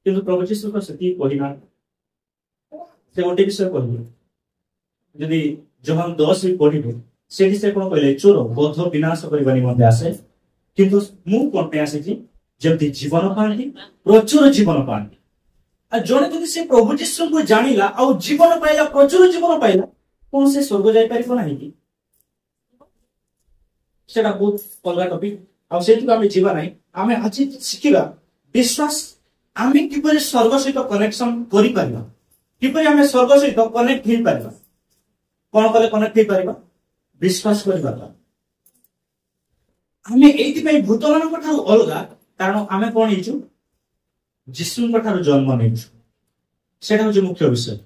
S1: किंतु प्रभु जीशु से कहना से गोटे विषय कहले जदि जोहान 10 भी पढ़े से कौन कहले चोर बोध विनाश करने निमंते आसे किंतु मु कौन पे आसी जल्दी जीवन पानी प्रचुर जीवन पानी जड़े जब से प्रभु जीशु को जानिला आ जीवन पाइला प्रचुर जीवन पाइला कौन से स्वर्ग जाई पारिबो नाही कि सेटा बहुत अलग टॉपिक आ सेटु आमे जीवा नाही आमे आज शिखिबा विश्वास आमे किपरि स्वर्ग सहित कनेक्शन करि पारिबा किपरि आमे स्वर्ग सहित कनेक्ट हो पारिबा कोन कले कनेक्ट हो पारिबा विश्वास करि पारिबा आमे एति पई भूत मान ठाउ अलगा कारण आमे कौन हो जीशु जन्म नहीं से मुख्य विषय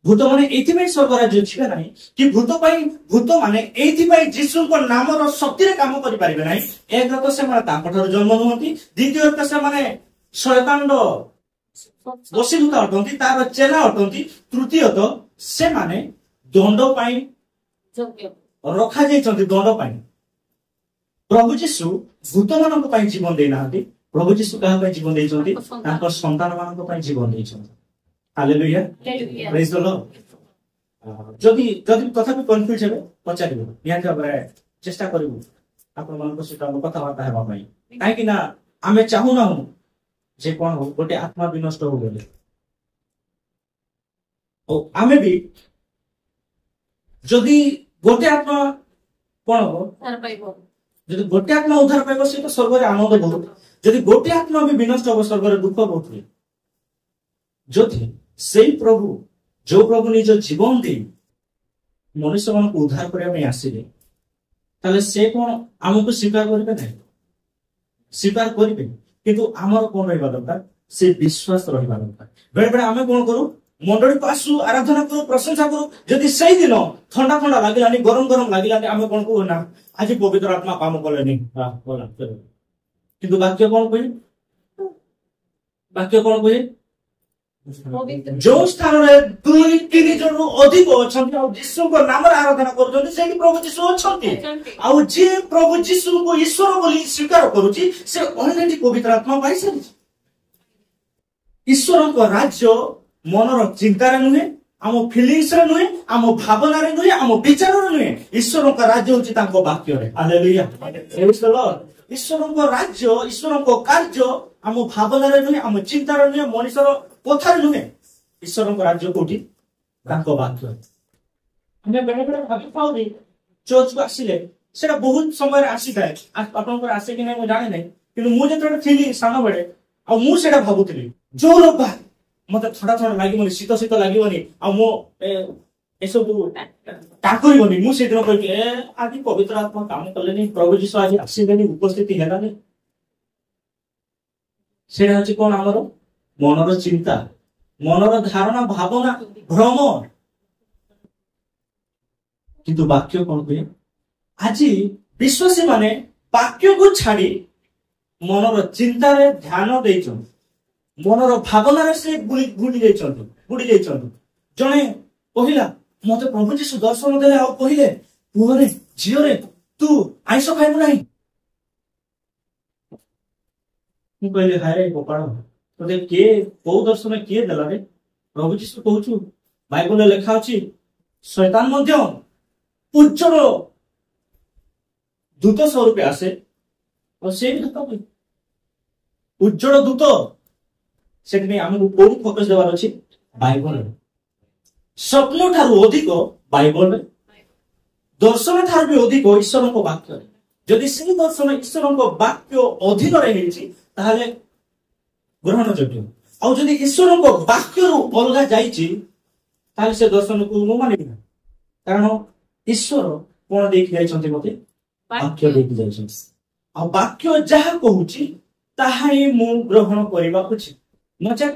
S1: भूत मैंने ये स्वर्ग राज्य छिपे ना कि भूत मैंने ये जीशु नाम शक्ति काम करें ना एक तो से जन्म नुहति द्वितीय तो से शैतान वशीभूत अटंती तार चेला अटंती तृतीय तो से माने दंड रखा दंड प्रभु जीशु भूत मान जीवन देना प्रभु जीशु क्या जीवन देइछन्ति तांकर संतान मानक पई जीवन देइछन्ति हालेलुया प्रेज द लॉर्ड जदि तथापि कन्फ्यूज हेबे पचारिबो निहाती भाबरे चेष्टा करिबो आपण मानक सहित कथा वार्ता हेबा पई काहे कि ना आमे चाहू ना जे कोन हो गोटे आत्मा विनष्ट हो गेले ओ आमे भी जदि गोटे आत्मा कोन हो उद्धार पाइबो जदि गोटे आत्मा उद्धार पाइबो से तो स्वर्ग रे आनंद बहुत जदि गोटे आत्मा भी विनष्ट हो स्वर्ग रे दुख बहुत हुए जदि से प्रभु जो प्रभु निज जीवन दे मनुष्य मान को उद्धार करने आसिले ताले से कौन आमको स्वीकार करेंगे ना स्वीकार करेंगे किंतु आमर कौन रहा दरकार से विश्वास रहा दरकार बेले बेले आम कौन करूँ मंडली को आसू आराधना करूँ प्रशंसा करूँ जदि से दिन ठंडा ठंडा लगे गरम गरम लगे आम कौन कहू ना आज पवित्र आत्मा काम कले किंतु वाक्य कौन कहे वाक्य कौन कहे जो स्थान में 2-3 जन अधिक अच्छा जीशु को नाम आराधना कर प्रभु जीशु अच्छा जे प्रभु जीशु को ईश्वर बोली स्वीकार करुच्ची से अलरेडी पवित्र आत्मा पाई सारी ईश्वर को राज्य मनर चिंतार नुहे आम फिलिंग्स नुहे आम भावना नुहे आम विचार नुहे ईश्वर का राज्य हूँ वाक्य हालेलुया ईश्वर को राज्य ईश्वर को कार्य आम भावना नुहे आम चिंतार नुहे मनुष्यर कथार नुहे ଈଶ୍ୱରଙ୍କ ରାଜ୍ୟ କୋଉଠି? ତାଙ୍କ ବାକ୍ୟ। ଆମେ ବେଳେ ବେଳେ ଭାବିଥାଉ ଯେ ଚର୍ଚ୍ଚକୁ ଆସିଲେ ସେଟା ବହୁତ ସମୟରେ ଆସିଥାଏ, ଆପଣଙ୍କର ଆସେ କି ନାହିଁ ମୁଁ ଜାଣେ ନାହିଁ, କିନ୍ତୁ ମୁଁ ଯେତେବେଳେ ଥିଲି ସାନ ବେଳେ ଆଉ ମୁଁ ସେଇଟା ଭାବୁଥିଲି ଯୋଉ ରବିବାର ମତେ ଥଣ୍ଡା ଥଣ୍ଡା ଲାଗିବନି, ଶୀତ ଶୀତ ଲାଗିବନି, ଆଉ ମୁଁ ଏସବୁ ଟାଙ୍କୁରିବନି, ମୁଁ ସେଦିନ କହିବି ଆଜି ପବିତ୍ର ଆତ୍ମା କାମ କଲେନି, ପ୍ରଭୁ ଯୀଶୁ ଆଜି ଆସିବେନି, ଉପସ୍ଥିତି ହେଲାନି। ସେଇଟା ହଉଛି କଣ? ଆମର ମନର ଚିନ୍ତା, ମନର ଧାରଣା, ଭାବନା, ଭ୍ରମ। କିନ୍ତୁ ବାକ୍ୟ କଣ ହୁଏ? ଆଜି ବିଶ୍ୱାସୀ ମାନେ ବାକ୍ୟକୁ ଛାଡି ମନର ଚିନ୍ତାରେ ଧ୍ୟାନ ଦେଇଛନ୍ତି, ମନର ଭାବନାରେ ସେ ବୁଡି ଯାଇଛନ୍ତି। ଜଣେ କହିଲା ମତେ ପ୍ରଭୁ ଯୀଶୁ ଦର୍ଶନ ଦେଲେ ଆଉ କହିଲେ, ପୁଅରେ ଝିଅରେ ତୁ ଆଇଁଷ ଖାଇବୁ ନାହିଁ। ମୁଁ କହିଲି ହାୟ ଗୋପାଳ, ତତେ କିଏ କୋଉ ଦର୍ଶନ କିଏ ଦେଲା ରେ? ପ୍ରଭୁ ଯୀଶୁ କହୁଛୁ, ବାଇବଲରେ ଲେଖା ଅଛି ଶୈତାନ ମଧ୍ୟ ଉଜ୍ଜଳ ଦୂତ ସ୍ୱରୂପେ ଆସେ, ଆଉ ସେ ବି ଉଜ୍ଜଳ ଦୂତ। ସେଥିପାଇଁ ଆମକୁ କୋଉଠି ଫୋକସ ଦେବାର ଅଛି? ବାଇବଲରେ। ସ୍ୱପ୍ନ ଠାରୁ ଅଧିକ ବାଇବଲରେ, ଦର୍ଶନ ଠାରୁ ବି ଅଧିକ ଈଶ୍ୱରଙ୍କ ବାକ୍ୟରେ। ଯଦି ସେଇ ଦର୍ଶନ ଈଶ୍ୱରଙ୍କ ବାକ୍ୟ ଅଧୀନରେ ହେଇଛି ତାହେଲେ ଗ୍ରହଣ ଯୋଗ୍ୟ। ଆଉ ଯଦି ଈଶ୍ୱରଙ୍କ ବାକ୍ୟରୁ ଅଲଗା ଯାଇଛି ତାହେଲେ ସେ ଦର୍ଶନକୁ ମୁଁ ମାନିବି ନା। କାରଣ ଈଶ୍ୱର କଣ ଦେଇକି ଯାଇଛନ୍ତି? ମତେ ବାକ୍ୟ ଦେଇକି ଯାଇଛନ୍ତି, ଆଉ ବାକ୍ୟ ଯାହା କହୁଛି ତାହା ହିଁ ମୁଁ ଗ୍ରହଣ କରିବା ଉଚିତ। ନଚେତ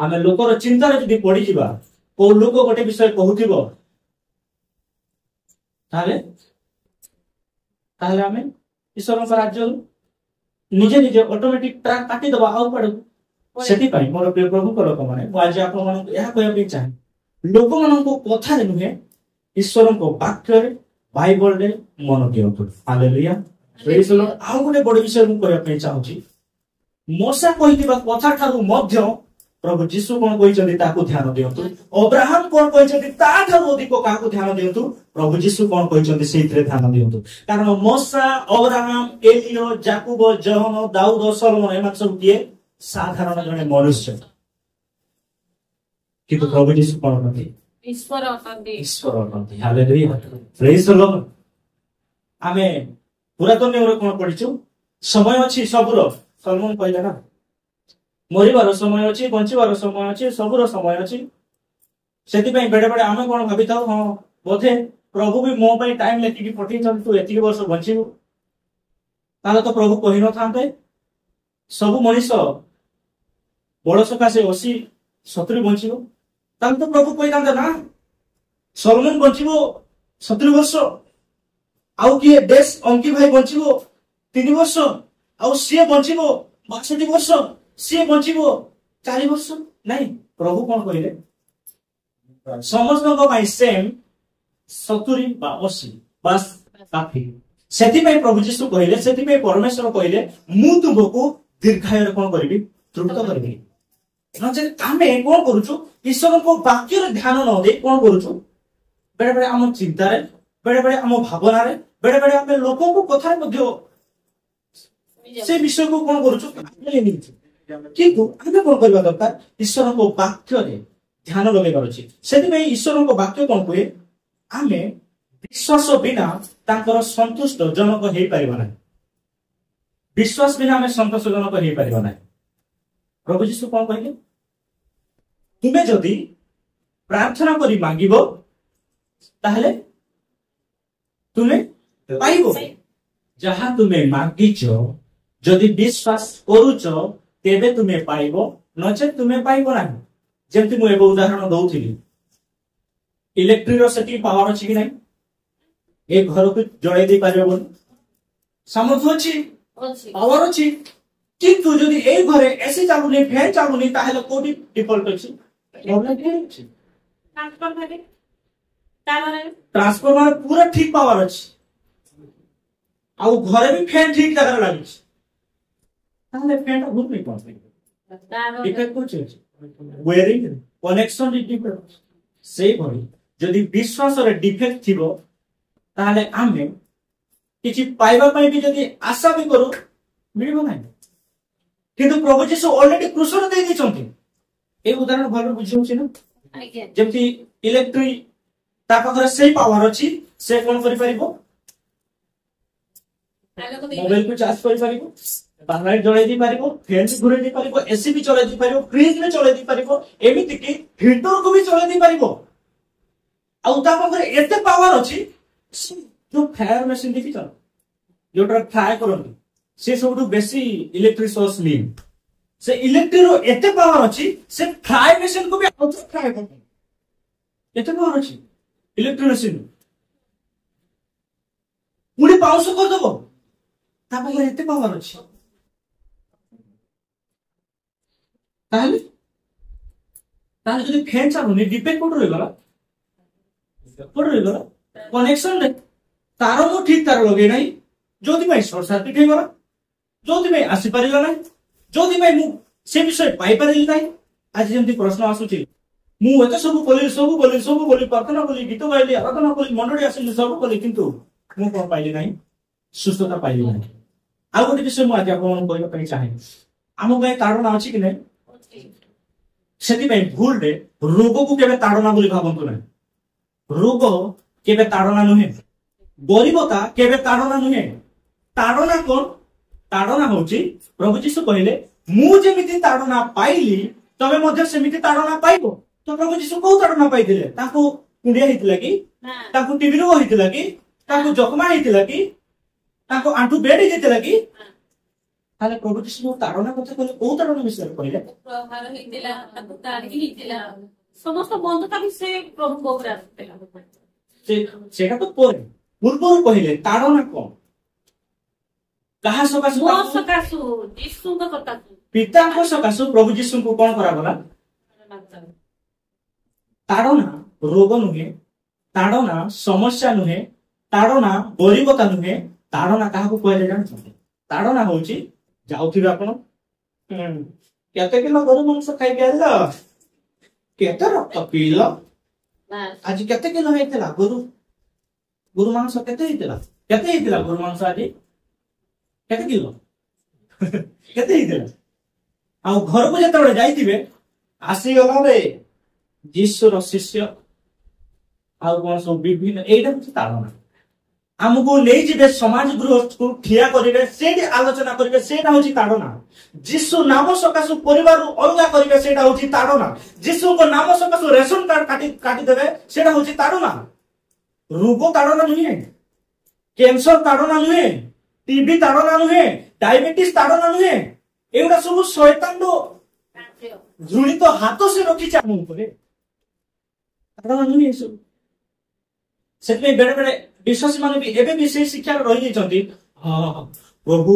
S1: ଆମେ ଲୋକର ଚିନ୍ତାରେ ଯଦି ପଡିଯିବା, କୋଉ ଲୋକ ଗୋଟେ ବିଷୟ କହୁଥିବ, ତାହେଲେ ଆମେ ଈଶ୍ୱରଙ୍କ ରାଜ୍ୟରୁ ନିଜେ ନିଜେ ଅଟୋମେଟିକ ଟ୍ରାକ୍ କାଟିଦବା ଆଉ କୁଆଡକୁ। ସେଥିପାଇଁ ମୋର ପ୍ରିୟ ପ୍ରଭୁଙ୍କ ଲୋକମାନେ, ମୁଁ ଆଜି ଆପଣମାନଙ୍କୁ ଏହା କହିବା ପାଇଁ ଚାହେଁ, ଲୋକମାନଙ୍କ କଥାରେ ନୁହେଁ, ଈଶ୍ୱରଙ୍କ ବାକ୍ୟରେ, ବାଇବଲରେ ମନ ଦିଅନ୍ତୁ। ହାଲେଲୁୟା, ପ୍ରେଜ୍ ଦ ଲର୍ଡ। ଆଉ ଗୋଟେ ବଡ ବିଷୟ ମୁଁ କହିବା ପାଇଁ ଚାହୁଁଛି, ମୋଶା କହିଥିବା କଥା ଠାରୁ ମଧ୍ୟ ପ୍ରଭୁ ଯୀଶୁ କଣ କହିଛନ୍ତି ତାକୁ ଧ୍ୟାନ ଦିଅନ୍ତୁ। ଅବ୍ରାହମ କଣ କହିଛନ୍ତି ତାଠାରୁ ଅଧିକ କାହାକୁ ଧ୍ୟାନ ଦିଅନ୍ତୁ? ପ୍ରଭୁ ଯୀଶୁ କଣ କହିଛନ୍ତି ସେଇଥିରେ ଧ୍ୟାନ ଦିଅନ୍ତୁ। କାରଣ ମୋଶା, ଅବ୍ରାହମ, ଏଲିୟ, ଯାକୁବ, ଜହନ, ଦାଉଦ, ସଲୋମନ ଏମାନେ ସବୁ କିଏ? ସାଧାରଣ ଜଣେ ମନୁଷ୍ୟ। କିନ୍ତୁ ପ୍ରଭୁ ଯୀଶୁ କଣ ଅଟନ୍ତି? ଈଶ୍ୱର ଅଟନ୍ତି। ହାଲେଲୁୟା, ପ୍ରେଜ୍ ଦ ଲର୍ଡ। ଆମେ ପୁରାତନ ନିୟମରେ କଣ ପଢିଛୁ? ସମୟ ଅଛି ସବୁର। ସଲୋମନ କହିଲେ ନା, ମରିବାର ସମୟ ଅଛି, ବଞ୍ଚିବାର ସମୟ ଅଛି, ସବୁର ସମୟ ଅଛି। ସେଥିପାଇଁ ବେଳେ ବେଳେ ଆମେ କଣ ଭାବିଥାଉ, ହଁ ବୋଧେ ପ୍ରଭୁ ବି ମୋ ପାଇଁ ଟାଇମ ଲେଖିକି ପଠେଇଛନ୍ତି, ତୁ ଏତିକି ବର୍ଷ ବଞ୍ଚିବୁ। ତାହେଲେ ତ ପ୍ରଭୁ କହିନଥାନ୍ତେ ସବୁ ମଣିଷ ବଳ ସକାଶେ 80-70 ବଞ୍ଚିବ। ତାହେଲେ ତ ପ୍ରଭୁ କହିଥାନ୍ତେ ନା ସଲୋମନ ବଞ୍ଚିବ 70 ବର୍ଷ, ଆଉ କିଏ ଡେସ୍ ଅଙ୍କି ଭାଇ ବଞ୍ଚିବ 3 ବର୍ଷ, ଆଉ ସିଏ ବଞ୍ଚିବ 62 ବର୍ଷ, ସିଏ ବଞ୍ଚିବ 40 ବର୍ଷ। ନାଇଁ, ପ୍ରଭୁ କଣ କହିଲେ? ସମସ୍ତଙ୍କ ପାଇଁ ସେମ୍ 70 ବା 80 ବାସ୍ କାଫି। ସେଥିପାଇଁ ପ୍ରଭୁ ଯୀଶୁ କହିଲେ, ସେଥିପାଇଁ ପରମେଶ୍ୱର କହିଲେ, ମୁଁ ତୁମକୁ ଦୀର୍ଘାୟୁରେ କଣ କରିବି? ତୃପ୍ତ କରିବି। ଆମେ କଣ କରୁଛୁ? ଈଶ୍ୱରଙ୍କ ବାକ୍ୟରେ ଧ୍ୟାନ ନ ଦେଇ କଣ କରୁଛୁ? ବେଳେ ବେଳେ ଆମ ଚିନ୍ତାରେ, ବେଳେ ବେଳେ ଆମ ଭାବନାରେ, ବେଳେ ବେଳେ ଆମେ ଲୋକଙ୍କ କଥାରେ ମଧ୍ୟ ସେ ବିଷୟକୁ କଣ କରୁଛୁ? କିନ୍ତୁ ଆମେ କଣ କରିବା ଦରକାର? ଈଶ୍ୱରଙ୍କ ବାକ୍ୟରେ ଧ୍ୟାନ ଲଗେଇବାର ଅଛି। ସେଥିପାଇଁ ଈଶ୍ୱରଙ୍କ ବାକ୍ୟ କଣ କୁହେ? ଆମେ ବିଶ୍ୱାସ ବିନା ତାଙ୍କର ସନ୍ତୁଷ୍ଟ ଜନକ ହେଇପାରିବ ନାହିଁ। ବିଶ୍ୱାସ ବିନା ଆମେ ସନ୍ତୋଷ ଜନକ ହେଇପାରିବ ନାହିଁ। ପ୍ରଭୁ ଯୀଶୁ କଣ କହିଲେ? ତୁମେ ଯଦି ପ୍ରାର୍ଥନା କରି ମାଗିବ ତାହେଲେ ତୁମେ ପାଇବ। ଯାହା ତୁମେ ମାଗିଛ ଯଦି ବିଶ୍ୱାସ କରୁଛ ତେବେ ତୁମେ ପାଇବ, ନଚେତ ତୁମେ ପାଇବ ନାହିଁ। ଯେମିତି ମୁଁ ଏବେ ଉଦାହରଣ ଦଉଥିଲି, ଇଲେକ୍ଟ୍ରିର ସେତିକି ପାୱାର ଅଛି କି ନାହିଁ? ଏ ଘରକୁ ଜଳେଇ ଦେଇ ପାରିବ ବୋଲି ସାମର୍ଥ୍ୟ ଅଛି, ପାୱାର ଅଛି। କିନ୍ତୁ ଯଦି ଏଇ ଘରେ ଏସି ଚାଲୁନି, ଫ୍ୟାନ ଚାଲୁନି, ତାହେଲେ କୋଉଠି ଡିଫଲ୍ଟ ଅଛି? ଟ୍ରାନ୍ସଫର୍ମର ପୁରା ଠିକ ପାୱାର ଅଛି, ଆଉ ଘରେ ବି ଫ୍ୟାନ ଠିକ ଜାଗାରେ ଲାଗିଛି, ତାହେଲେ ଫ୍ୟାନଟା ଘୁରୁନି କଣ? କନେକ୍ସନ ସେଇଭଳି ଯଦି ବିଶ୍ୱାସରେ ଡିଫେକ୍ଟ ଥିବ ତାହେଲେ ଆମେ କିଛି ପାଇବା ପାଇଁ ବି ଯଦି ଆଶା ବି କରୁ, ମିଳିବ ନାହିଁ। କିନ୍ତୁ ପ୍ରଭୁ ଯୀଶୁ ଅଲରେଡି କୃଷଣ ଦେଇ ଦେଇଛନ୍ତି, ए उदाहरण भल बुझी ना
S2: ଆଜ୍ଞା
S1: जमती इलेक्ट्रिक ता पाखरे सेही पावर अछि से कोन करि परिबो
S2: ଆଲୋକ ଦେଇ
S1: मोबाइल को चार्ज करि परिबो लाइट जळाई दी परिबो फैन भी घुरे दी परिबो एसी भी चलाई दी परिबो फ्रिज भी चलाई दी परिबो एमिति कि हीटर को भी चलाई दी परिबो आ ता पाखरे एते पावर अछि जो फायर मशीन देखि चल जोटा फ्राई करन से सबटु बेसी इलेक्ट्रिक सोर्स लीन से इलेक्ट्रिक रो एते पावर अछि से फ्राई मशीन को भी आउट फ्राई कर एते पावर अछि इलेक्ट्रिक मशीन पूरी पाउस कर दबो ता पाखरे एते पावर अछि ताहले ताहले जदि फैन चालुनी डिपेंड कोड रहला कनेक्शन रे तार मु ठीक तार लगे नाही जोदि भाई शॉर्ट सर्किट हे गला जोदि भाई आसी परिला नाही जोदि भाई मु से विषय पाई परिल नाही आज जेमति प्रश्न आसुची मु एते सब बोली प्रार्थना बोली गीत गाइली आराधना बोली मंडळी आसिली सब बोली किंतु मु कोन पाइली नाही सुस्थता पाइली नाही आ गोटे विषय मु आज आपन कहबा पई चाहे आमो गाय कारण अछि कि नाही सेति भाई भूल रे रोग को केबे ताड़ना बोली भाबंतु नाही रोग केबे ताड़ना नुहे गरीबता केबे ताड़ना नुहे ताड़ना कोन ताड़ना होची प्रभु यीशु कहले मु जेमिति ताड़ना पाइली तबे मध्ये सेमिति ताड़ना पाइबो तो प्रभु यीशु को ताड़ना पाइथिले ताको कुंडिया हितला कि ताको टीबी रो हितला कि ताको जखमा हितला कि ताको आंटू बेड हितला कि ताले प्रभु यीशु ताड़ना कथा कहले को ताड़ना विषय कहले
S2: ପ୍ରହାର ହେଇଥିଲା ତାକୁ ତାରି ହେଇଥିଲା ସମସ୍ତ ବନ୍ଧୁତା ବି ସେ ପ୍ରଭୁଙ୍କ ଉପରେ ଆସିଥିଲା
S1: सेटा तो पर पूर्वरु कहले ताड़ना कोन कहा सकासु
S2: ମୋ ସକାଶୁ ଯୀଶୁଙ୍କ କଥାକୁ
S1: पिता को सकासु प्रभु यीशु को कोन करा गला ताड़ना रोग नुहे ताड़ना समस्या नुहे ताड़ना गरीबता नुहे ताड़ना कहा को कहले जान ताड़ना होची जाउथिबे आपण केते किलो गरु मांस खाइ गेल केते रक्त पीलो आज केते किलो हेतला गुरु मांस केते हेतला गुरु मांस आज केते किलो केते हेतला आ घर को जतबे जाइतिबे आसी गला रे जीशुर शिष्य आ कोन सब विभिन्न एटा कुछ ताळना हमको नै जिबे समाज गृह को ठिया करिवे सेठी आलोचना करिवे सेटा होची ताड़ना जीशु नाम सकासु परिवार अलगा करिवे सेटा होची ताड़ना जीशु को नाम सकासु रेशन कार्ड काटी देबे सेटा होची ताड़ना रोग ताड़ना नुहे कैंसर ताड़ना नुहे टीबी ताड़ना नुहे डायबिटीज ताड़ना नुहे एउडा सब शैतान रो झुली तो हाथ से रखी चामु ऊपर ताड़ना नुहे सब सेतमे बेडे बेडे विश्वासी माने भी एबे भी से शिक्षा रही जंती हां प्रभु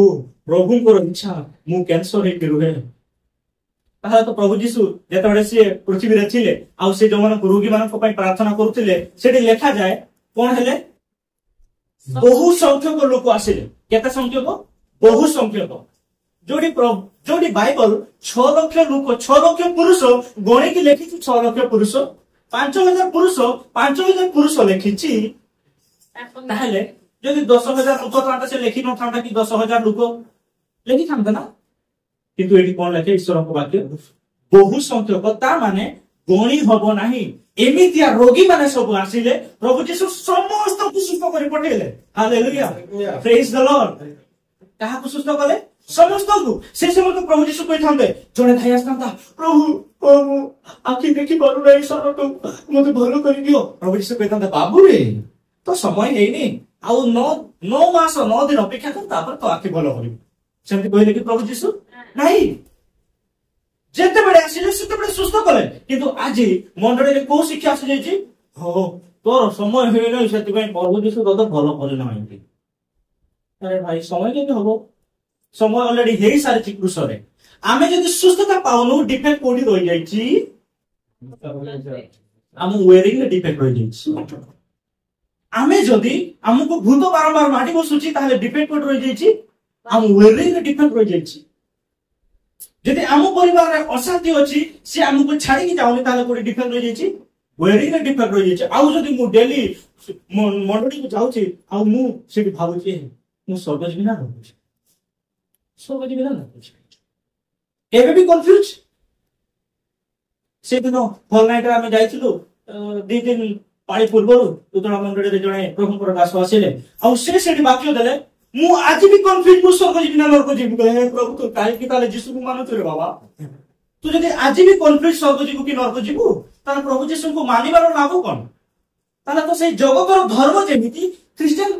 S1: को इच्छा मु कैंसर हे के रुहे ताहा तो प्रभु यीशु जेतबे से पृथ्वी रे छिले आ से जमन रोगी मान को पई प्रार्थना करथिले सेठी लेखा जाय कोन हेले बहु संख्यक लोक आसिले केते संख्यक बहु संख्यक जोडी बाइबल 6 लाख लोक 6 लाख पुरुष गणी की लेखि 6 लाख पुरुष 5000 पुरुष लेखिछि ताहले जदि 10,000 लोक थांता से लेखि न थांता कि 10,000 लोक लेखि थांता ना किंतु एठी कोन लेखे ईश्वर को वाक्य बहु संख्यक ता माने गणी हबो नाही एमितिया रोगी माने सब आसिले प्रभु यीशु समस्त को सुस्थ करि पठेले हालेलुया प्रेज द लॉर्ड कहा को सुस्थ कले समस्त को से समय तो प्रभु यीशु कहि थांदे जने थाई आस्तांता प्रभु आखि देखि पारु नाही सर तो मते भलो करि दियो प्रभु यीशु कहि थांदे बाबू रे तो समय हेनी आउ 9 मास 9 दिन अपेक्षा कर तापर तो आखि भलो होई सेमति कहले कि प्रभु यीशु नाही जेते बडे आसीले सेते बडे सुस्थ कले किंतु आज मंडळी रे को शिक्षा आसी जाई छी हो तोर समय हे नै सेति पई प्रभु यीशु तो भलो करे नाही अरे भाई समय के होबो समय ऑलरेडी हेई सारे छी क्रुसरे आमे जदि सुस्थता पाउनु डिफेक्ट कोडी रहि जाई छी आम वेयरिंग रे डिफेक्ट रहि जाई छी आमे जदि हमको भूत बारंबार माटी बसुची ताले डिफेक्ट कोड रहि जाई छी आम वेयरिंग रे डिफेक्ट रहि जाई छी जदि आम परिवार रे अशांति अछि से हमको छाडी कि जाउनी ताले कोडी डिफेक्ट रहि जाई छी वेयरिंग रे डिफेक्ट रहि जाई छी आउ जदि मु डेली मंडळी को जाउची आउ मु सेठी भाबुची मु सर्वज बिना रहउची सर्वज बिना रहउची एबे भी कंफ्यूज ସେଦିନ ଭଲ ନାଇଟ୍ ଆମେ ଯାଇଥିଲୁ 2 ଦିନ ପାଣି ପୂର୍ବରୁ ଉତ୍ତରା ମଣ୍ଡଳୀରେ ଜଣେ ପ୍ରଭୁଙ୍କର ଦାସ ଆସିଲେ ଆଉ ସେଠି ବାକ୍ୟ ଦେଲେ ମୁଁ ଆଜି ବି କନଫ୍ୟୁଜ ମୁଁ ସ୍ୱର୍ଗ ଯିବି ନା ନରକ ଯିବି କହିଲେ ପ୍ରଭୁ ତୁ କାହିଁକି ତାହେଲେ ଯୀଶୁକୁ ମାନୁଛୁ ରେ ବାବା ତୁ ଯଦି ଆଜି ବି କନଫ୍ୟୁଜ ସ୍ୱର୍ଗ ଯିବୁ କି ନରକ ଯିବୁ ତାହେଲେ ପ୍ରଭୁ ଯୀଶୁଙ୍କୁ ମାନିବାର ଲାଭ କଣ ତାହେଲେ ତ ସେଇ ଜଗତର ଧର୍ମ ଯେମିତି ଖ୍ରୀଷ୍ଟିଆନ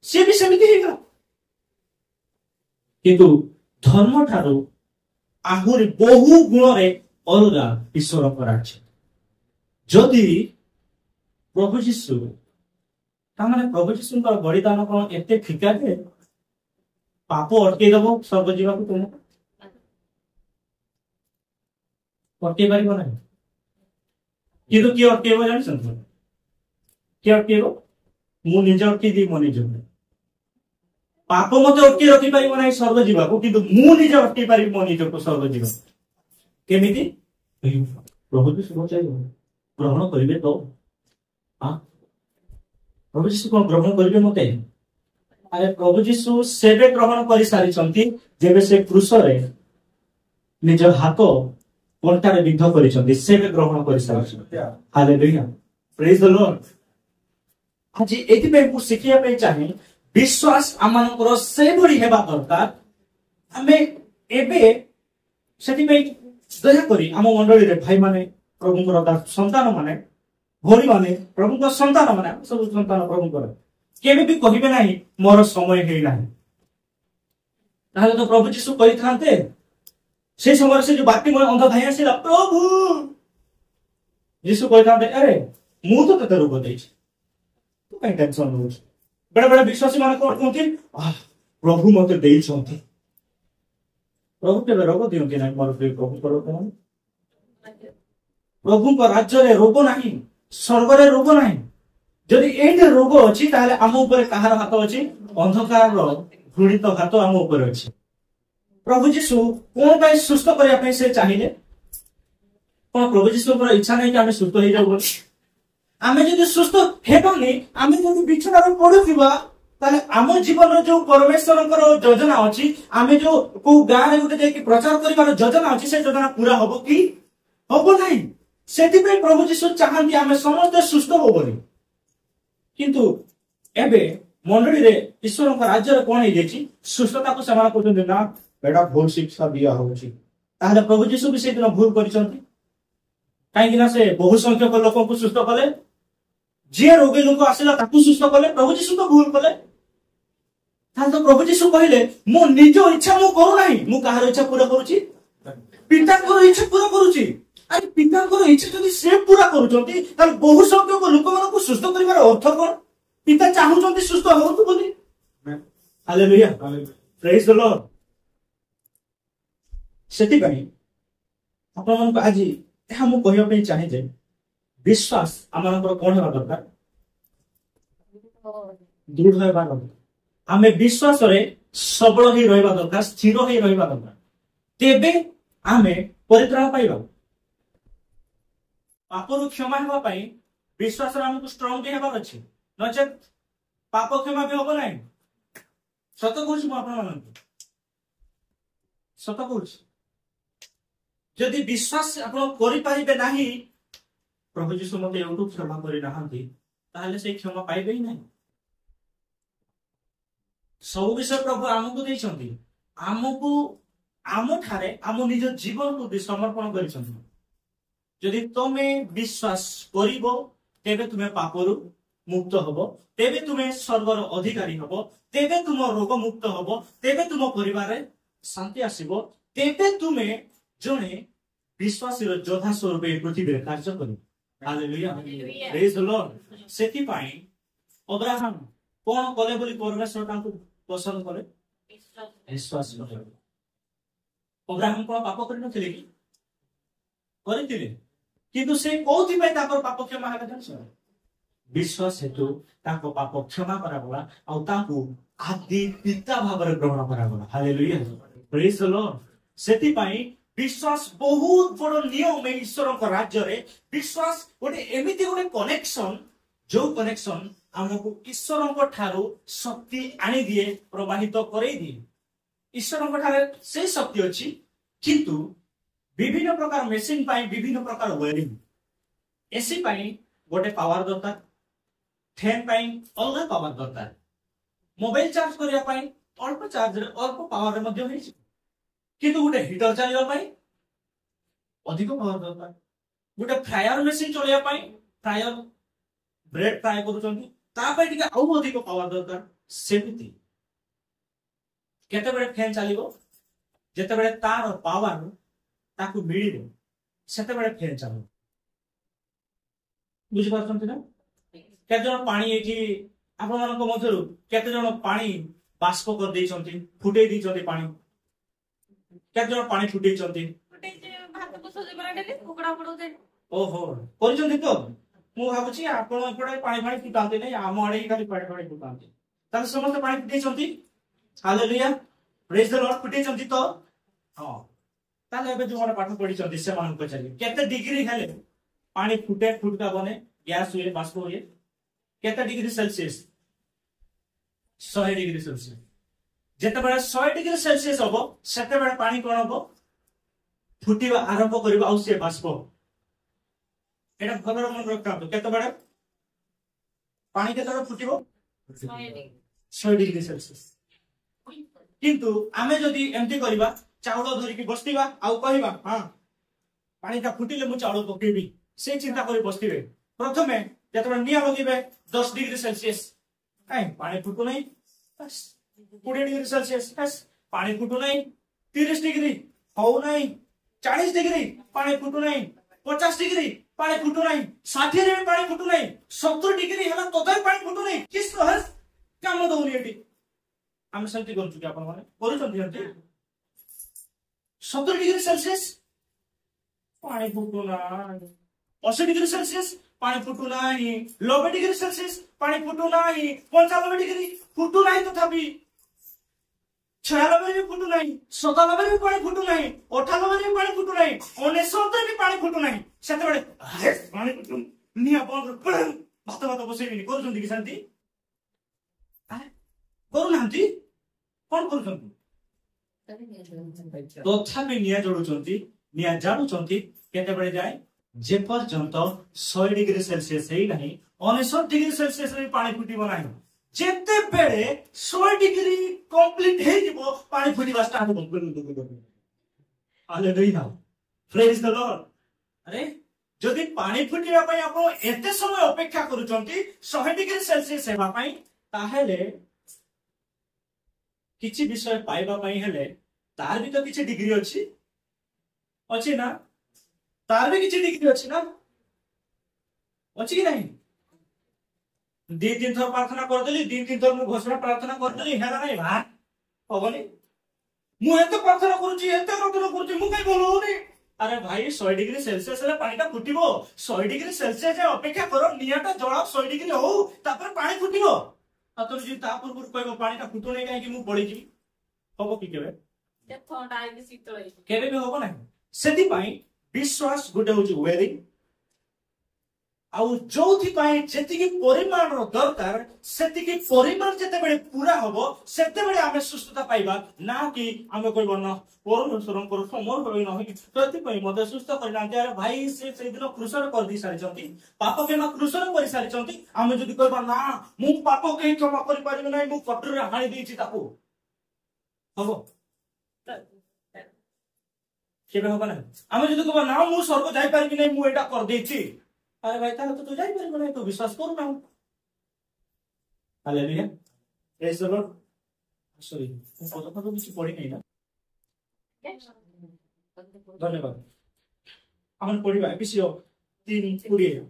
S1: ସିଏ ବି ସେମିତି ହେଇଗଲା କିନ୍ତୁ ଧର୍ମ ଠାରୁ ଆହୁରି ବହୁ ଗୁଣରେ ଅଲଗା ଈଶ୍ୱରଙ୍କ ରାଜ୍ୟ ଯଦି ପ୍ରଭୁ ଯୀଶୁ ତାମାନେ ପ୍ରଭୁ ଯୀଶୁଙ୍କର ବଳିଦାନ କଣ ଏତେ ଫିକା ଯେ ପାପ ଅଟକେଇ ଦବ ସ୍ୱର୍ଗ ଯିବାକୁ ତୁମକୁ ଅଟକେଇ ପାରିବ ନାହିଁ କିନ୍ତୁ କିଏ ଅଟକେଇବ ଜାଣିଛନ୍ତି କିଏ ଅଟକେଇବ ମୁଁ ନିଜେ ଅଟକେଇ ଦିଏ ମୋ ନିଜକୁ ପାପ ମତେ ଅଟକେଇ ରଖିପାରିବ ନାହିଁ ସ୍ୱର୍ଗ ଯିବାକୁ କିନ୍ତୁ ମୁଁ ନିଜେ ଅଟକେଇ ପାରିବି ମୋ ନିଜକୁ ସ୍ୱର୍ଗ ଯିବାକୁ କେମିତି ପ୍ରଭୁ ଯୀଶୁ ଗ୍ରହଣ କରିବେ ତ ପ୍ରଭୁ ଯୀଶୁ କଣ ଗ୍ରହଣ କରିବେ ମତେ ଆରେ ପ୍ରଭୁ ଯୀଶୁ ସେବେ ଗ୍ରହଣ କରିସାରିଛନ୍ତି ଯେବେ ସେ କ୍ରୁଶରେ ନିଜ ହାତ କଣ୍ଟାରେ ବିଦ୍ଧ କରିଛନ୍ତି ସେବେ ଗ୍ରହଣ କରିସାରିଛନ୍ତି ହାଲେଲୁୟା ପ୍ରେଜ୍ ଦ ଲର୍ଡ ଆଜି ଏଥିପାଇଁ ମୁଁ ଶିଖିବା ପାଇଁ ଚାହେଁ ବିଶ୍ୱାସ ଆମମାନଙ୍କର ସେଭଳି ହେବା ଦରକାର ଆମେ ଏବେ ସେଥିପାଇଁ ଦୟାକରି ଆମ ମଣ୍ଡଳୀରେ ଭାଇମାନେ ପ୍ରଭୁଙ୍କର ସନ୍ତାନ ମାନେ ଭଉଣୀ ମାନେ ପ୍ରଭୁଙ୍କ ସନ୍ତାନ ମାନେ ସବୁ ସନ୍ତାନ ପ୍ରଭୁଙ୍କର କେବେ ବି କହିବେ ନାହିଁ ମୋର ସମୟ ହେଇନାହିଁ ତାହେଲେ ତ ପ୍ରଭୁ ଯୀଶୁ କହିଥାନ୍ତେ সেই সময় সে যে বাক্য মনে অন্ধ ধাই আসিলা প্রভু যিশু কইতান্তে আরে মু তো তোতে রোগ দেইছি তু কাই টেনশন নউছ বড় বড় বিশ্বাসী মানে কোন কোনতি প্রভু মতে দেইছন্তি প্রভু কেবে রোগ দিয়ନ୍ତି নাই মোর প্রিয় প্রভু কর কোন প্রভুଙ୍କ রাজ্যরে রোগ নাই স্বর্গরে রোগ নাই যদি এইটা রোগ ଅଛି তাহলে ଆମ ଉପରେ କାହାର ହାତ ଅଛି ଅନ୍ଧକାରର ଘୃଣିତ ହାତ ଆମ ଉପରେ ଅଛି प्रभु जीशु कौन पाई सुस्थ करने पे से चाहिए कौन प्रभु जीशु इच्छा नहीं कि आम सुस्थ हो जाऊ आम जो सुस्थ हेबनी आम जो बिछणार पड़ुवा आम जीवन जो परमेश्वर योजना अच्छी आम जो को गाँव में गोटे जाकि प्रचार कर योजना अच्छी से योजना पूरा हम कि हम ना से प्रभु जीशु चाहती आम समस्त सुस्थ हो बोली किंतु एबे मंडली रे ईश्वर राज्य कौन हो सुस्थता को से कहते ना बेटा भूल शिक्षा दिया होची ताहले प्रभु यीशु भी से दिन भूल करिसंती काहेकि ना से बहु संख्यक लोक को सुस्थ कले जे रोगी लोक आसिला ताकू सुस्थ कले प्रभु यीशु तो भूल कले ताहले तो प्रभु यीशु कहिले मो निज इच्छा मो करू नाही मु काहर इच्छा पूरा करूची पिता को इच्छा पूरा करूची अरे पिता को इच्छा जदी से पूरा करूचंती ताहले बहु संख्यक लोक मन को सुस्थ करिवार अर्थ कोन पिता चाहुचंती सुस्थ होतु बोली हालेलुया प्रेज द लॉर्ड ସେଥିପାଇଁ ଆପଣମାନଙ୍କୁ ଆଜି ଏହା ମୁଁ କହିବା ପାଇଁ ଚାହେଁ ଯେ ବିଶ୍ୱାସ ଆମମାନଙ୍କର କଣ ହେବା ଦରକାର ଦୃଢ ହେବା ଦରକାର ଆମେ ବିଶ୍ୱାସରେ ସବଳ ହେଇ ରହିବା ଦରକାର ସ୍ଥିର ହେଇ ରହିବା ଦରକାର ତେବେ ଆମେ ପରିତ୍ରାଣ ପାଇବା ପାପରୁ କ୍ଷମା ହେବା ପାଇଁ ବିଶ୍ୱାସରେ ଆମକୁ ଷ୍ଟ୍ରଙ୍ଗ ବି ହେବାର ଅଛି ନଚେତ୍ ପାପ କ୍ଷମା ବି ହବ ନାହିଁ ସତ କହୁଛି ମୁଁ ଆପଣମାନଙ୍କୁ ସତ କହୁଛି যদি বিশ্বাস আপনার করিপারিবে নাহি প্রভু যীশু মতে এউটু ক্ষমা করি নাহান্তি তাহলে সেই ক্ষমা পাইবেই নাই সব বিষয় প্রভু আমকু দেইছন্তি আমকু আমঠারে আম নিজ জীবনকু সমর্পণ করিছন্তি যদি তুমি বিশ্বাস করিব তেবে তুমি পাপরু মুক্ত হব তেবে তুমি স্বর্গর অধিকারী হব তেবে তুম রোগ মুক্ত হব তেবে তুম পরিবারে শান্তি আসিব তেবে তুমি জনে विश्वासी योद्धा स्वरूप पृथ्वी कार्य कर हालेलुया प्रेज द लॉर्ड सेति पाई अब्राहम कोन कले बोली परमेश्वर तांको पसंद करे विश्वास करे अब्राहम को पाप करि नथिले कि करिथिले किंतु से कोथि पई ताकर पाप क्षमा हेला जानि विश्वास हेतु ताको पाप क्षमा करागला आ ताको आदि पिता भाବରେ ग्रहण करागला हालेलुया प्रेज द लॉर्ड सेति पाई विश्वास बहुत बड़ नियम ईश्वर राज्य रे विश्वास गोटे एमिति गोटे कनेक्शन जो कनेक्शन आमको ईश्वर ठारू शक्ति आनी दिए प्रवाहित करई दिए ईश्वर ठारे से शक्ति अछि किंतु विभिन्न प्रकार मेसीन विभिन्न प्रकार वेयरिंग एसी गोटे पावर दरकार फैन अलग पावर दरकार मोबाइल चार्ज करने अल्प चार्ज अल्प पावर किंतु गोटे हिटर चलने अधिक पावर दरकार गोटे फ्रायर मेसीन चलने फ्रायर ब्रेड फ्राए कर अधिक पावर दरकार सेमती केते बड़े फैन चलो जिते बड़े तार पावर ताकू मिल से फैन चलो बुझीपार ना केते पानी ये आपण मध्य केते जन पानी बाष्प कर देइछंती फुटे देइछंती पानी केते जन पानी फुटे छंती
S2: भात बसो बराडे कुकड़ा पड़ो
S1: ओहो करिछंती तो मु भाबुची आपण एपडे पानी पानी फुटांते नै आम आडे खाली पानी पानी फुटांते ताले समस्त पानी फुटे छंती हालेलुया प्रेज द लॉर्ड फुटे छंती तो हां ताले एबे जो माने पाठ पढी छंती से मान पचारि केते डिग्री हेले पानी फुटे फुटका बने गैस हुए बाष्प हुए केते डिग्री सेल्सियस 100 डिग्री सेल्सियस जेते बडा 100 डिग्री सेल्सियस होबो सेते बडा पानी कोन होबो फुटिबा आरंभ करिबो आ से बाष्प एटा भलर मन रखता केते बडा पानी केते बडा फुटिबो 100 डिग्री सेल्सियस किंतु आमे जदी एमती करिबा चाउल धरि की बस्तिबा आ कहिबा हां पानीटा फुटिले मु चाउल पकेबी से चिंता करी बस्तिबे प्रथमे जेतबे निया लगिबे 10 डिग्री सेल्सियस काई पानी फुटु नै बस 20 डिग्री सेल्सियस बस पानी फुटु नै 30 डिग्री हो नै 40 डिग्री पानी फुटु नै 50 डिग्री पानी फुटु नै 60 रे पानी फुटु नै 70 डिग्री हला तोदै पानी फुटु नै किस रहस काम दउनी एटी हम सल्टी करू कि आपण माने करू छथि 70 डिग्री सेल्सियस पानी फुटु ना 80 डिग्री सेल्सियस पानी फुटू नहीं 90 डिग्री सेल्सियस पानी फुटू नहीं 95 डिग्री फुटू नहीं तथापि 96 भी फुटू नहीं 97 भी पानी फुटू नहीं 98 भी पानी फुटू नहीं 69 भी पानी फुटू नहीं सेते बडे पानी फुटू निया बंद भात भात बसेइनी करू छथि कि शांति करू नांती कोन करू छथि तथापि निया जोडू छथि निया जाडू छथि केते बडे जाय जे पर्यंत 100 डिग्री सेल्सियस है नहीं 69 डिग्री सेल्सियस रे पानी फुटिबो नाही जेते बेले 100 डिग्री कंप्लीट हे जिवो पानी फुटिबा स्टार्ट हो हालेलुया प्रेज द लॉर्ड अरे जदि पानी फुटिबा पई आपण एते समय अपेक्षा करूचंती 100 डिग्री सेल्सियस हेबा पई ताहेले किछि विषय पाइबा पई हेले तार भी तो किछि डिग्री अछि ना तार भी किसी डिग्री अच्छी ना अच्छी कि नहीं दी तीन थर प्रार्थना कर देली दी तीन थर मु घोषणा प्रार्थना कर देली हेला नहीं भा होबनी मु एते प्रार्थना करूची एते प्रार्थना करूची मु काई बोलूनी अरे भाई 100 डिग्री सेल्सियस रे पानीटा फुटिबो 100 डिग्री सेल्सियस जे अपेक्षा करो नियाटा जळा 100 डिग्री हो तापर पानी फुटिबो आ तो जी ता पूर्व कहबो पानीटा फुटो नै काई कि मु पड़ी जी होबो कि केबे
S2: ते ठंडा आइ शीतल
S1: केबे भी होबो नै सेति पई विश्वास गोटे हूँ वेयरिंग आउ जोथि पाई जेतिकी परिमाण रो दरकार सेतिकी परिमाण जेते बेले पूरा होबो सेते बेले आमे सुस्थता पाइबा ना कि आमे कहबो न परमेश्वर पर समर होई न कि प्रति पई मते सुस्थ करना अरे भाई से दिन क्रूसर कर दी सारी चंती पाप के मा क्रूसर कर सारी चंती आमे जदी कहबा ना मु पाप के क्षमा करि पारिबे नै मु कटर रे हानि देछि ताको होबो केबे होबा ना आमे जदी कहबा ना मु स्वर्ग जाई पारिबे नै मु एटा कर देछि अरे भाई ताले तो तू जाई पारिबे नै तो विश्वास करू ना hallelujah praise the Lord sorry पद पद कुछ पढ़ी नहीं ना धन्यवाद हम पढ़िबा एफिसियो 3:20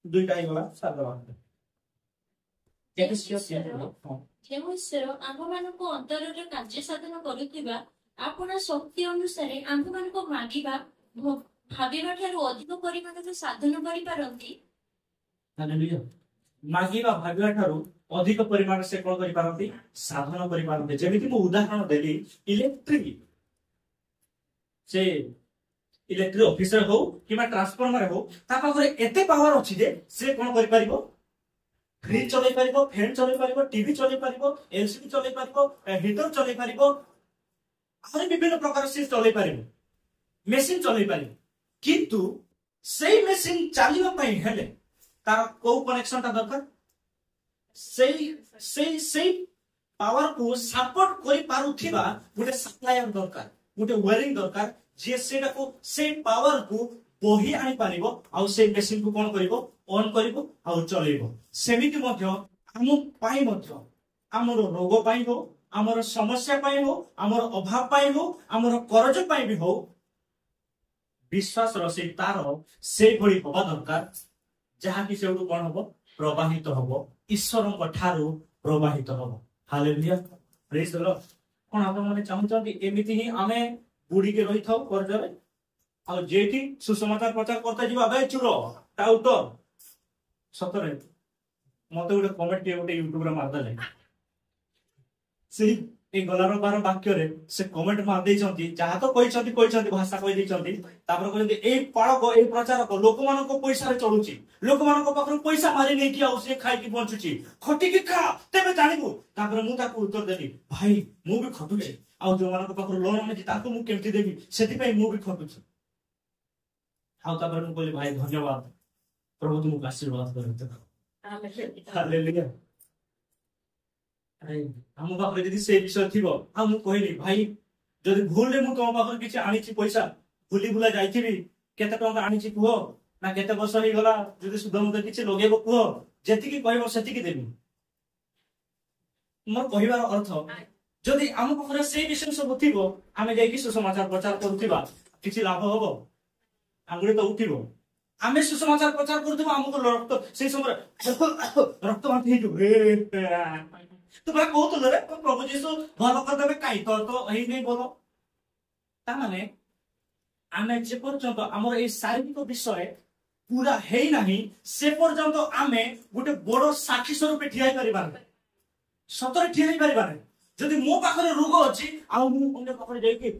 S1: दुईटा आइगला सादवा एफिसियो 3
S4: जेमुसर आम्भମାନଙ୍କୁ ଅନ୍ତରରେ କାର୍ଯ୍ୟ ସାଧନ କରୁଥିବା ଆପଣ ଶକ୍ତି ଅନୁସାରେ ଆମ୍ଭମାନଙ୍କୁ ମାଗିବା ଭାବିବା ଠାରୁ ଅଧିକ ପରିମାଣରେ ସାଧନ କରିପାରନ୍ତି
S1: हालेलुया मागिबा भाबिबा ठारू अधिक परिमाण से कोन करि पारंती साधन करि पारंती जेमिति मु उदाहरण देली इलेक्ट्रिक से इलेक्ट्रिक ऑफिसर हो किमा ट्रांसफार्मर हो ता पाखरे एते पावर अछि जे से कोन करि परिबो फ्रिज चलै परिबो फैन चलै परिबो टीवी चलै परिबो एलसीडी चलै परिबो हीटर चलै परिबो आरे विभिन्न प्रकार से चलै परिबो मेसीन चलै पारे किंतु सेई मेसीन चलिबा पई हेले तार को कनेक्शन ता दरकार सेई पावर को सपोर्ट करि पारुथिबा गुटे सप्लायर दरकार गुटे वायरिंग दरकार जे सेटा को से पावर को बही आनी पारिबो आ से मेसीन को कोन करिवो ऑन करिवो आ चलेइबो सेमिति मध्य आम पाई मध्य आमर रोग पाई हो आमर समस्या पाई हो आमर अभाव पाई हो आमर करज पाई भी हो विश्वास रसे तार से भली होबा दरकार जहा कि सेउडु कोन हबो प्रवाहित हबो ईश्वरक ठारू प्रवाहित हबो हालेलुया प्रेज द लॉर्ड कोन आपण माने चाहउछन्ती एमिति ही आमे बुडी के रही थाउ करजरे आ जेठी सुसमाचार प्रचार करता जीवा बे चुरो टाउटर सतरे मते उडे कमेंट के उडे YouTube रे मार दले से ए गलार बार वाक्य रे से कमेंट मार देई छथि जहा तो कहि भाषा कहि देई छथि तापर कहते ए पाळक ए प्रचार को लोक मान को पैसा रे चलुची लोक मान को पाखर पैसा मारी नै कि आ से खाइ कि बंचुची खटी कि खा तेबे जानिबो तापर मु ताको उत्तर देली भाई मु भी खटुची आ जो मान को पाखर लोन नै ताको मु केमति देबी सेति पई मु भी खटुची आ तापर मु कहली भाई धन्यवाद प्रभु तुमको आशीर्वाद करते हालेलुया अरे हम पाखर यदि से विषय थिबो आ मु कहली भाई जदि भूल रे मु तुम पाखर किछि आनिछि पैसा भूली भूला जाइथिबी केते टंका आनिछि कुहो ना केते वर्ष हे गला जदि सुध मुद किछि लगेबो कुहो जेति कि कहबो सेति कि देबी मोर कहिबार अर्थ जदि हम पाखर से विषय सब थिबो आमे जाई कि सुसमाचार प्रचार करथिबा किछि लाभ होबो आंगुरी तो उठिबो आमे सुसमाचार प्रचार करथिबो हमको रक्त से समय रक्त बांध हे जो तो बा कहत रे प्रभु जीसु भलो कर देबे काई तो एही नै बोलो ता माने आमे जे पर्यंत हमर ए शारीरिक विषय पूरा हेई नाही से पर्यंत आमे गुटे बडो साक्षी स्वरूप ठियाई परिबा सतरे ठियाई परिबा जदि मो पाखरे रोग अछि आ मु अन्य पाखरे जाई कि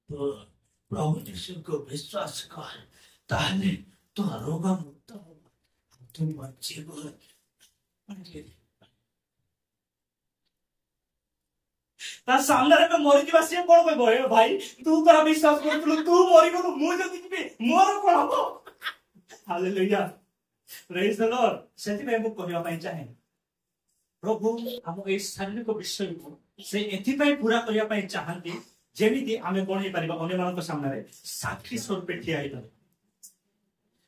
S1: तो प्रभु जीसु को विश्वास कर ताले तो रोग मुक्त हो तुम बच्चे बोल ता सामने रे मरि दिबा से कोन कहबो हे भाई तू तोरा विश्वास करतलु तू मरि गलु मु जति जिबे मोर कोन हबो हालेलुया प्रेज द लॉर्ड सेति में मु कहबा पई चाहे प्रभु हम ए शारीरिक विषय को से एथि पई पूरा करिया पई चाहंती जेमिति आमे कोन हे परिबा अन्य मानक सामने रे साक्षी स्वरूप ठिया हे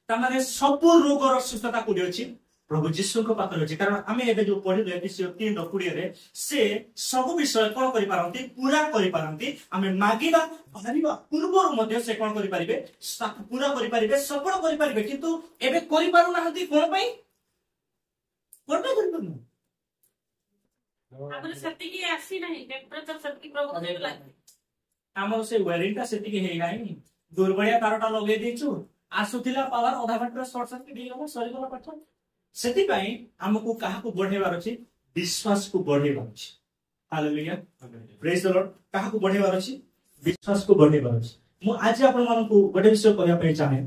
S1: तामाने सब रोगर सुस्थता कोडी अछि प्रभु जीसु को पाखर अछि कारण आमे एबे जो पढि ले एपिसोड 3 रो 20 रे से सब विषय कोन करि पारंती पूरा करि पारंती आमे मागिबा भारिबा पूर्व मध्ये से कोन करि पारिबे पूरा करि पारिबे सफल करि पारिबे किंतु एबे करि पारु नाहंती कोन पई कोन करि पारु
S2: हमर सत्य की आसी नहीं टेम्परेचर सत्य प्रभु को देला
S1: हमर से वायरिंग का सेति के हे गाई दुर्बळिया तारटा लगे देछु आसुथिला पावर आधा घंटा शॉर्ट सर्किट हे गला सरी गला पछ सेति पई हमकु काहा को बढ़ेबार अछि विश्वास को बढ़ेबार अछि हालेलुया प्रेज द लॉर्ड काहा को बढ़ेबार अछि विश्वास को बढ़ेबार अछि मु आज आपण मानकु गोटे विषय कहया पई चाहे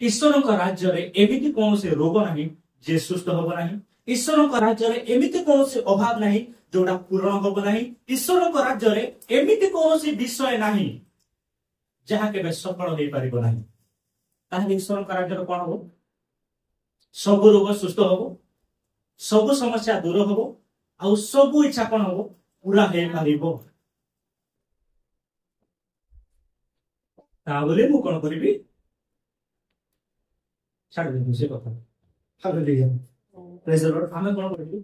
S1: ईश्वर का राज्य रे एमिति कोन से रोग नाही जे सुस्त होबो नाही ईश्वर का राज्य रे एमिति कोन से अभाव नाही जोडा पूर्ण होबो नाही ईश्वर का राज्य रे एमिति कोन से विषय नाही जहा के सफल होई परिबो नाही ताहे ईश्वर का राज्य कोन हो सब रोग सुस्त होबो सब समस्या दूर होबो आ सब इच्छा कोन होबो पूरा हे पारिबो ता बोले मु कोन करिबी छाड़ दे से कथा हालेलुया प्रेज द लॉर्ड हमें कोन करिबी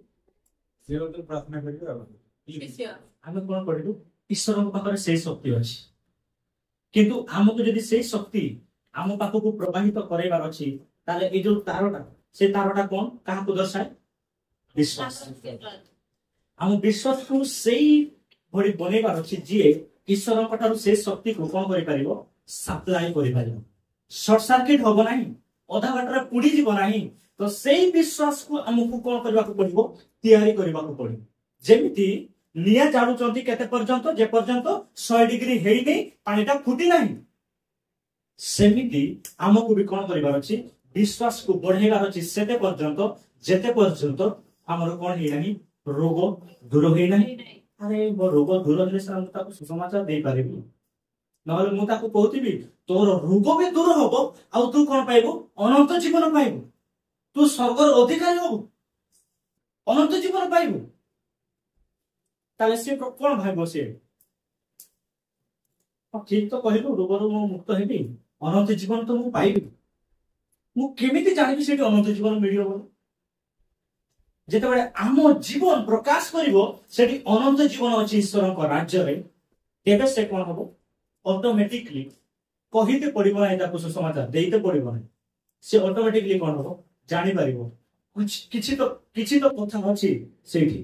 S3: से तो प्रार्थना करियो
S1: हमें कोन करिबी ईश्वर को पाखरे से शक्ति अछि किंतु हमको यदि से शक्ति आम पाख को प्रवाहित करैबार अछि ताले ए जो तारटा से तारटा कोन काहा को दर्शाय विश्वास हम विश्वास को सेही भरी बनेबार अछि जे ईश्वर कटारु से शक्ति को कोन करि परिबो सप्लाई करि परिबो शॉर्ट सर्किट होबो नाही आधा घंटा पुडी जीव नाही तो सेही विश्वास को हमकु कोन करबा को पड़िबो तैयारी करबा को पड़िबो जेमिति निया जाडू चंती केते पर्यंत जे पर्यंत 100 डिग्री हेई नै पानीटा फुटी नाही सेमिति हमकु भी कोन करबार अछि विश्वास को बढ़ेबार अछि सेते पर्यंत जेते पर्यंत हमर कोन हे नाही रोग दूर होई नाही अरे मो रोग दूर हेले से ताको सुसमाचार दे पारिबी नहले मु ताको कहतिबी तोर रोग भी दूर हबो आ तू कोन पाइबो अनंत जीवन पाइबो तू स्वर्गर अधिकारी हबो अनंत जीवन पाइबो ताले से कोन भाइबो से ठीक तो कहलु रोगरु मु मुक्त हेबी अनंत जीवन तो मु पाइबी मु केमिति जानिबी सेठी अनंत जीवन मिलियो बोल जेतेबेले आम जीवन प्रकाश करिवो सेठी अनंत जीवन अछि ईश्वरक राज्य रे तेबे से कोन हबो ऑटोमेटिकली कहिते पड़िबो ना ताको सुसमाचार देइते पड़िबो ना से ऑटोमेटिकली कोन हबो जानि परिबो किछि तो कथा अछि सेठी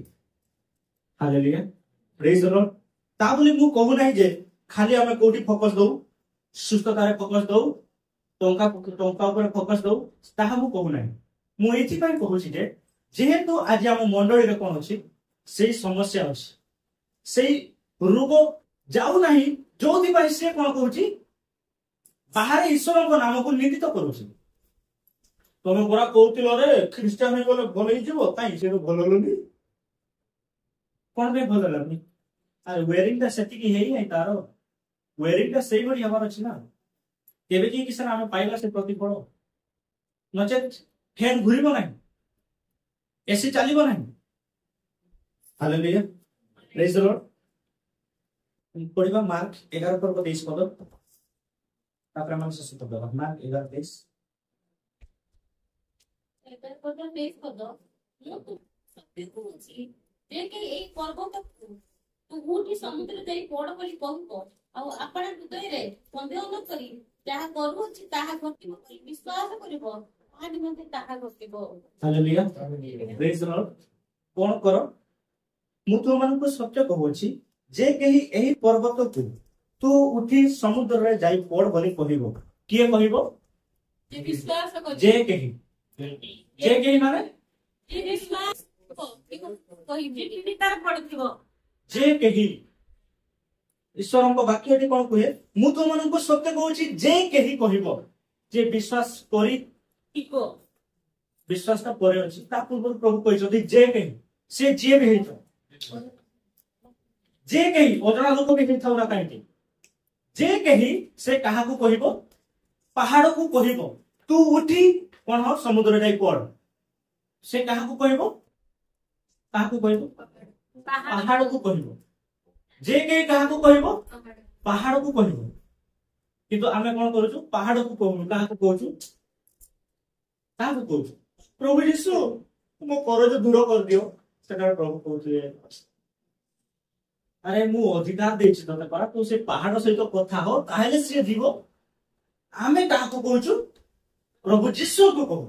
S1: हालेलुया प्रेज द लॉर्ड ता बोली मु कहू नाही जे खाली आमे कोठी फोकस दउ सुस्थतारे फोकस दउ टंका ऊपर फोकस दउ ताहा मु कहू नाही मु एथि पय कहूची जे जेहेतु आज आम मंडली रे कोन अछि सेही समस्या अछि सेही रोग जाऊ नाही जोथि पय से कोन कहूची बाहर ईश्वर को नाम को निंदित करूची तमे पूरा कहउतिल रे ख्रिस्टियन हे बोले भल ही जीवो काई से भल लनी कोन बे भल लनी अरे वेयरिंग दा सेति की हेई है तारो वेयरिंग दा सेही बडी हमार अछि ना केबे की किसान आमे पाइला से प्रतिफल नचेत फैन घुरिबो नाही एसी चलिबो नाही हालेलुया प्रेज द लॉर्ड पढ़िबा मार्क 11 पर 23 पद तापर मन से सुत दबा मार्क 11 23
S2: एकर पद बेस पद मु तो सत्य कहूची जे कि एई पर्व तक तू उठी समुद्र देई पड़ बोली कहबो आ आपण हृदय रे संदेह न करी जहा करूची ताहा घटिबो बोली विश्वास करिवो आ निमंते ताहा घटिबो
S1: हालेलुया प्रेज द लॉर्ड कोन करो मु तो मन को सत्य कहूची जे केही एही पर्वत को तू उठी समुद्र रे जाई पड़ बोली कहबो किए कहबो
S2: जे विश्वास कर
S1: जे केही माने
S2: जे विश्वास कहि जे तार पड़थिबो
S1: जे केही ईश्वरଙ୍କ वाक्यଟି कोन कहे मु तो मन को सत्य कहूची जे केही कहबो जे विश्वास करी
S2: इको
S1: विश्वास ता परे अछि ता पूर्व प्रभु कहैछथि जे केही से जे भी हेतो जे केही ओजरा लोक भी हेथौ ना काहेकि जे केही से काहा को कहबो पहाड़ को कहबो तू उठी कोन हो समुद्र जाई पड़ से काहा को कहबो पहाड़ को कहबो जे केही काहा को कहबो पहाड़ को कहबो किंतु आमे कोन करूछु पहाड़ को कहू काहा को कहूछु काहा को कहूछु प्रभु यीशु मो करज दूर कर दियो सेटा प्रभु कहूछु अरे मु अधिकार देछि तते करा तू से पहाड़ सहित कथा हो ताहेले से जीवो आमे काहा को कहूछु प्रभु यीशु को कहू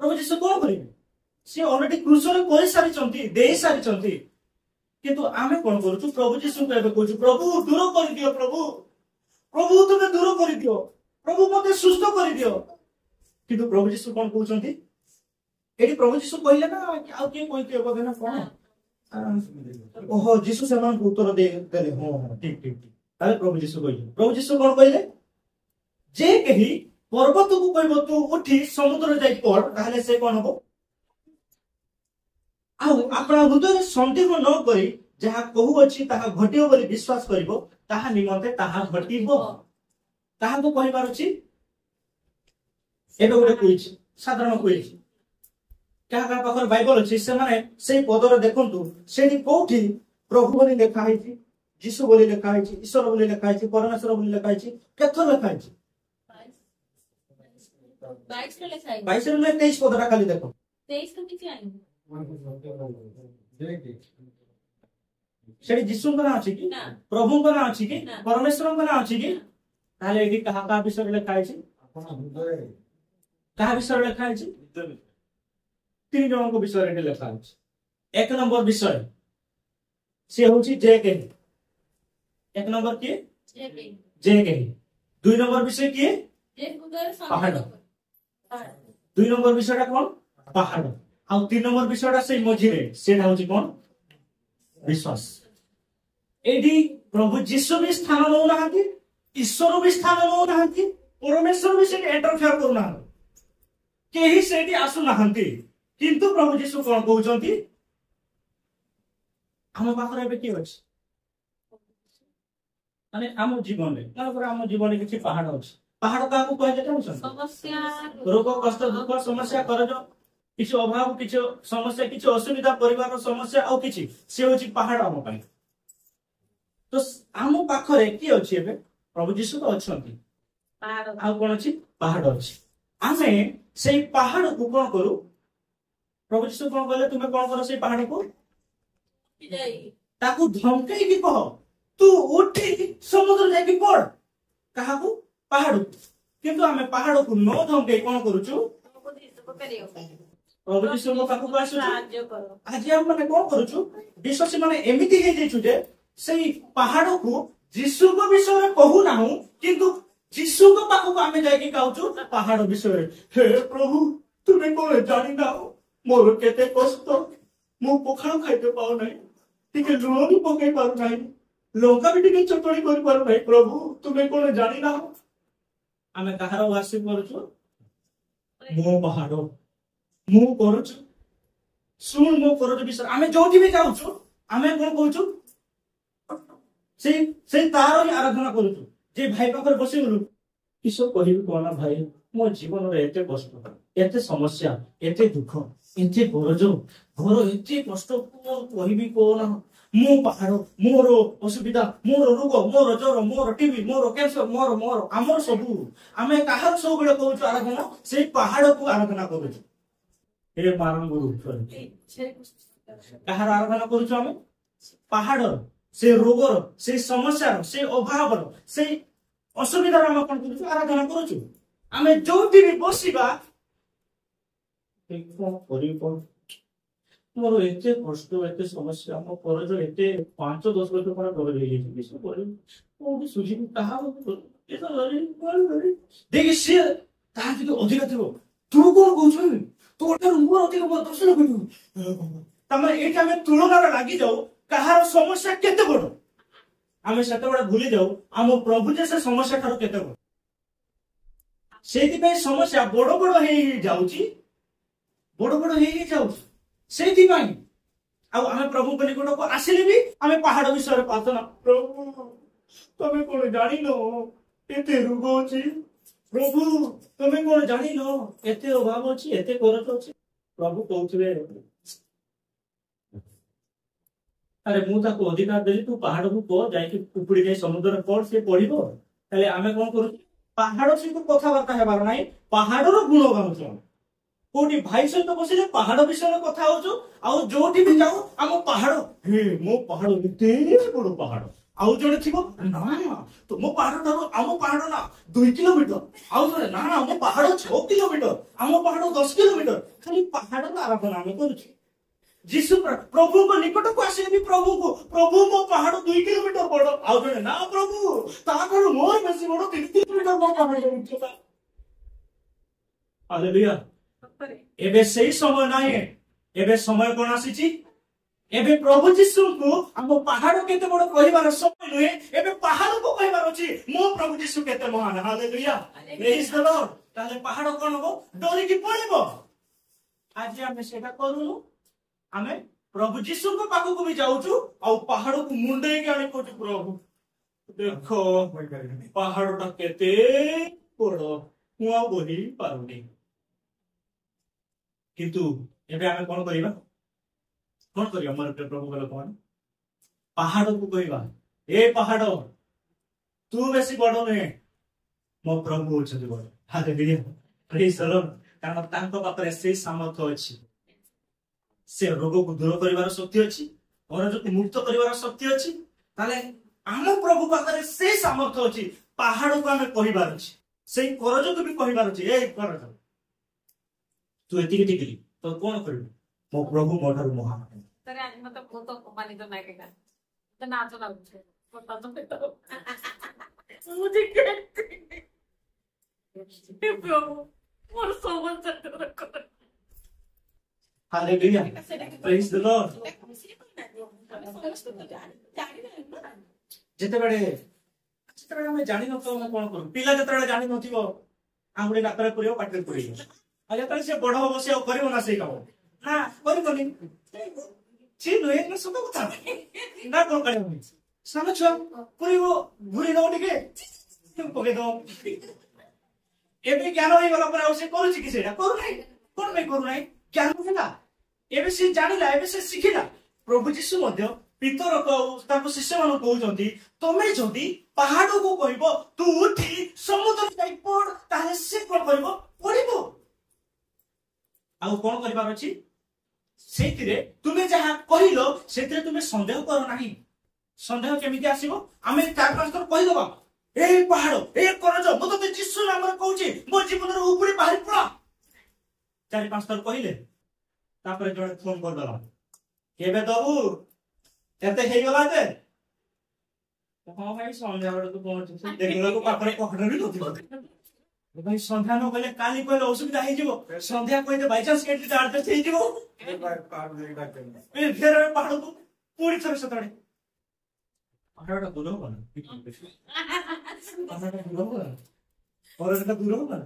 S1: प्रभु यीशु कोन करिवे से ऑलरेडी क्रूस रे कोइ सारी चंती दे सारी चंती किंतु आमे कोन करूछु प्रभु यीशु कहबे कहूछु प्रभु दूर कर दियो प्रभु तुमे दूर कर दियो प्रभु मते सुस्थ कर दियो किंतु प्रभु यीशु कोन कहउचंती एडी प्रभु यीशु कहले ना आ के कहते बदे ना कोन ओहो यीशु समान उत्तर दे देले हो ठीक ताले प्रभु यीशु कोन कहले जे केही पर्वत को कहबो तू उठी समुद्र जाई पड़ ताले से कोन हो आ अपना हृदय संदेह न करी जहा कहू अछि ताहा घटियो बोली विश्वास करिवो ताहा निमंते ताहा घटिबो ताहा को कहिबार अछि एबे गोटे कहिछि साधारण कहिछि का पाखर बाइबल अछि से माने सेही पदर देखंतु सेठी कोठी प्रभु बोली लिखा हैछि यीशु बोली लिखा हैछि ईश्वर बोली लिखा हैछि परमेश्वर बोली लिखा हैछि केथर लिखा हैछि
S2: 22 रे लिखा है
S1: 22 रे 23 पदरा खाली देखो
S2: 23 को किछि आइ
S1: सेठी यीशु का नाम अछि कि प्रभु का नाम अछि कि परमेश्वर का नाम अछि कि ताले एठी कहा विषय लिखा हैछि कहा विषय लिखा हैछि तीन जन को विषय रे लिखा हैछि एक नंबर विषय से होछि जे के एक नंबर के जे के दुई नंबर विषय के पहाड़ दुई नंबर विषयटा कोन पहाड़ आ तीन नंबर विषयटा से मझी रे सेटा होछि कोन विश्वास एडी प्रभु यीशु भी स्थान नो नाहंती ईश्वर भी स्थान नो नाहंती परमेश्वर भी से इंटरफेयर करू ना केही सेठी आसु नाहंती किंतु प्रभु यीशु कोन कहउचंती आम पाखरे एबे कि अछि माने आम जीवन में माने आम जीवन में किछि पहाड़ अछि पहाड़ काहू कह जाय
S2: समस्या
S1: रोग कष्ट दुख समस्या करज किछि अभाव किछि समस्या किछि असुविधा परिवार समस्या और किछि से होछि पहाड़ आम पई तो आम पाखरे कि अछि एबे प्रभु जीशु तो अछंती
S2: पहाड़
S1: आ कोन अछि पहाड़ अछि आमे सेई पहाड़ को कोन करू प्रभु जीशु कोन कहले तुमे कोन करो सेई पहाड़ को ताकू धमकाई कि कह तू उठी समुद्र जाके पड़ कहा को पहाड़ किंतु आमे पहाड़ को न धमकाई कोन करूछु प्रभु जीशु को पाखु आसु आज हम माने कोन करूछु विश्वासी माने एमिति हे जेछु जे सेई पहाड़ को जीशु को विषय रे कहू नाहु किंतु जीशु को पाखु आमे जाके कहूछु पहाड़ विषय रे हे प्रभु तुमे कोन जानि ना मोर केते कष्ट मु पखाड़ खाइते पाउ नै टिके लुण भी पकाई पारु नाही लंका भी टिके चटणी करि पारु नाही प्रभु तुमे कोन जानि ना आमे कहारो वासी करछु मो पहाड़ मु करछु सुन मो करछु विषय आमे जोठी भी जाउछु आमे कोन कहूछु से तार आराधना करूछु जे भाई पाखर बसी गलु किसो कहिबि कोना भाई मो जीवन रे एते कष्ट एते समस्या एते दुख एते गरज घर एते कष्ट को कहिबि कोना मो पहाड़ मोर असुविधा मोर रोग मोर ज्वर मोर टीबी मोर कैंसर मोर मोर हमर सबु आमे काहर सब बेले कहूछु आराधना से पहाड़ को आराधना करूछु हे मारन गुरु काहर आराधना करूछु आमे पहाड़ से रोगर से समस्या से अभाव से असुविधा आम कौन कर आराधना करुचु आम जो भी बसवा मोर एत कष्ट एत समस्या मो करज एत 5-10 वर्ष पर डर हो सुझी देख सी अधिक थी तू कौन कह तोर मोर अधिक दर्शन कर तुलना लगी जाऊ कहार समस्या केते बड़ आमे सेते बड़ भूली जाऊ आम प्रभु जे से समस्या ठारो केते बड़ सेति पे समस्या बड़ बड़ हे जाउची बड़ बड़ हे जाउची सेति पई आ आमे प्रभु के निकट को आसिले भी आमे पहाड़ विषय रे प्रार्थना प्रभु तमे कोन जानि नो एते रोग अछि प्रभु तमे कोन जानि नो एते अभाव अछि एते करत अछि प्रभु कहउथिबे अरे मु ताको अधिकार देली तू पहाड़ को को जाई उपड़ी जाई समुद्र पड़ से पड़िबो ताले आमे कोन करू पहाड़ से को कथा वार्ता हेबार नाही पहाड़ रो गुण गाउछु कोठी भाई सहित बसिले पहाड़ विषय रे कथा होछु आ जोठी भी जाऊ हम पहाड़ हे मो पहाड़ एते बड़ पहाड़ आउ जणे थिबो ना तो मो पहाड़ थारो हम पहाड़ ना 2 किलोमीटर आउ जणे ना ना मो पहाड़ 6 किलोमीटर हम पहाड़ 10 किलोमीटर खाली पहाड़ का आराधना हम करूछु जीसु प्रभु को निकट को आसे भी प्रभु मो पहाड़ 2 किलोमीटर बड़ आउ जणे ना प्रभु ताकर मोर बेसी बड़ 3 किलोमीटर मो पहाड़ उच्चता हालेलुया एबे सही समय नाही एबे समय कोन आसीची एबे प्रभु जीसु को हम पहाड़ केते बड़ कहिबार समय नहे एबे पहाड़ को कहिबार अछि मो प्रभु जीसु केते महान हालेलुया प्रेज द लॉर्ड ताले पहाड़ कोन हो डोरी की पड़िबो आज हम सेटा करूनु आमे प्रभु जीसु को पाखो को भी जाउछु आ पहाड़ को मुंडे के आनी कोठी प्रभु देखो पहाड़ टा केते बड़ हुआ बोली पारुनी किंतु एबे आमे कोन करिबा कोन करिया हमर प्रभु गलो कोन पहाड़ को कहिबा ए पहाड़ तू बेसी बड़ ने मो प्रभु होछथि बड़ हालेलुया प्रेज द लॉर्ड कारण तांको पाखरे से सामर्थ्य अछि से रोग को दूर करिवार शक्ति अछि और जो मुक्त करिवार शक्ति अछि ताले आम प्रभु पाखरे से सामर्थ्य अछि पहाड़ को आमे कहिबार अछि से करज को भी कहिबार अछि ए करज तू एति टिकली तो कोन करबी मो प्रभु मोठार महान
S2: तरे आज मत बहुत अपमानी तो नाही केला तो नाच लागू पता तो पेट मुझे कहते हे प्रभु मोर सोबत चक्कर रखो
S1: हालेलुया प्रेज द लॉर्ड जेते बेले हम जानि न तो कोन करू पिला जेते बेले जानि नथिबो आंगुली नाकरे पुरियो पाटरे पुरियो आ जेते से बड़ हो बसे करियो ना से काम ना करिबोनी ची नुहे ना सब को था ना कौन करे हुई सामने छुआ पूरी वो बुरी दो टिके तुम पके दो एबे ज्ञान होई गला पर आवश्यक करू छी कि सेटा करू नाही कोन में करू नाही ज्ञान होला एबे से जानिला एबे से सिखिला प्रभु जीसु मध्य पितर को ताको शिष्य मान कहउछंती तमे जदी पहाड़ को कहबो तू उठी समुद्र जाई पड़ ताले से कोन कहबो पड़िबो आउ कोन करबार अछि सेतिरे तुमे जहा कहिलो सेतिरे तुमे संदेह करो नाही संदेह केमिति आसीबो आमे चार पांच थर कहि दबा ए पहाड़ ए करज मो तो जीसु नाम रे कहउची मो जीवन रे ऊपरे बाहर पड़ा चार पांच थर कहिले तापर जणे फोन कर दला केबे दबु एते हे गला जे हां भाई संध्या बेले तो पहुंच देखला को पाखरे पखड़ भी नथि भाई संध्या न कले काली कोले असुविधा हे जिवो संध्या कोइते बाय चांस केट चार्ज हे जिवो ए कार देखा के ए फेर पहाड़ को पूरी तरह से तड़े पहाड़ दूर हो ना पहाड़ दूर हो ना और एटा दूर हो ना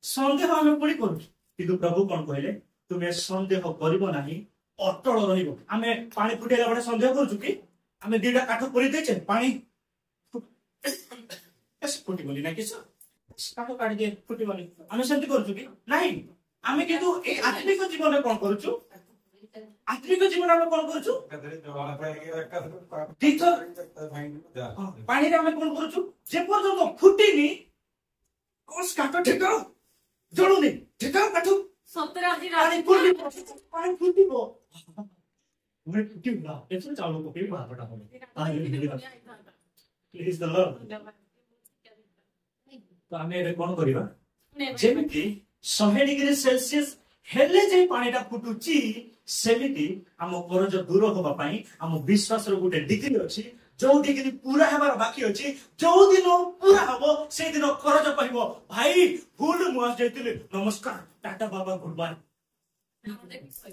S1: संदेह हम पड़ी करू किंतु प्रभु कोन कहले तुमे संदेह करिवो नाही अटल रहिबो आमे पानी फुटेला बडे संदेह करू कि आमे दीटा काठ परि देछे पानी एस फुटी बोली ना किछ काठ काढी दे फुटी बोली आमे सेंति करू कि नाही आमे किंतु ए आत्मिक जीवन रे कोन करूछु आत्मिक जीवन आमे कोन करूछु तीतर पानी रे आमे कोन करूछु जे पर्यंत फुटीनी कोस काठ ठेकाओ जळुनी ठेकाओ काठ
S2: सतरा जी
S1: पानी फुटी पानी फुटीबो मैं फुटी ना एसो चालू को भी मार पटा हो प्लीज द लॉर्ड तो आमे रे कोन करिबा जेमिति 100 डिग्री सेल्सियस हेले जे पानीटा फुटुची सेमिति हम करज दूर होबा पई हम विश्वास रो गुटे डिग्री अछि जो डिग्री पूरा हेबार बाकी अछि जो दिन पूरा हबो से दिन करज कहबो भाई फुल मुआस जैतिले नमस्कार टाटा बाबा गुड बाय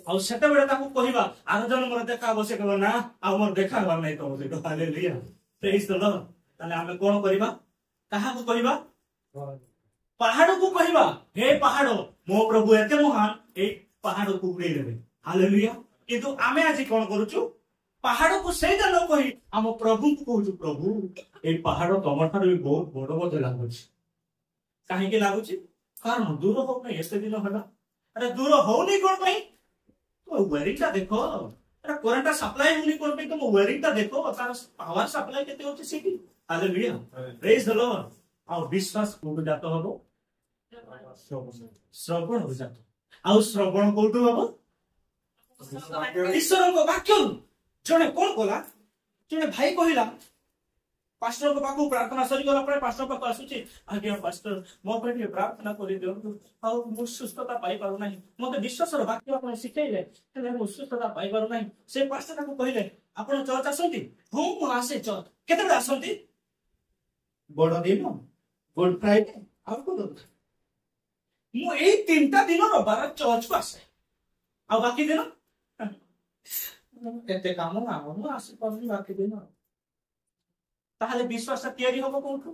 S1: आ सेटा बेटा ताको कहिबा आरो जन मोर देखा आवश्यक हो ना आ मोर देखा हबा नै तो से हालेलुया प्रेज द लॉर्ड ताले हम कोन करिबा कहा को कहिबा पहाड़ को कहिबा हे पहाड़ मो प्रभु एते महान ए पहाड़ को उड़े लेबे हालेलुया किंतु आमे आज कोन करूछु पहाड़ को सेटा न कहि हम प्रभु को कहूछु प्रभु ए पहाड़ तमर थार भी बहुत बड़ बड़ लागुछि काहे के लागुछि कारण दूर हो नै एते दिन होला अरे दूर हो नै कोन पई तो वेरिंग ता देखो अरे करंट सप्लाई होनी कोन पई तो वेरिंग ता देखो तार पावर सप्लाई केते होछि सेठी हालेलुया प्रेज द लॉर्ड आ विश्वास को जातो हबो श्रवण हो जातो आ श्रवण कोठु हबो ईश्वर को वाक्य जने कोन कोला जने भाई कहिला पास्टर को पाकू प्रार्थना सरी गला पर पास्टर को आसुची आज्ञा पास्टर मो पे प्रार्थना करि दियो आ मो सुस्थता पाई पारु नाही मते विश्वास रो वाक्य आपण सिखैले तले मो सुस्थता पाई पारु नाही से पास्टर को कहिले आपण चर्च आसंती हो मो आसे चर्च केते आसंती बड़ दिन गुड फ्राइडे आ को दो मो ए तीनटा दिन रो बार चर्च को आसे आ बाकी दिन एते काम ना मो आसे परनी बाकी दिन ताहले विश्वास तयारी होबो कोठु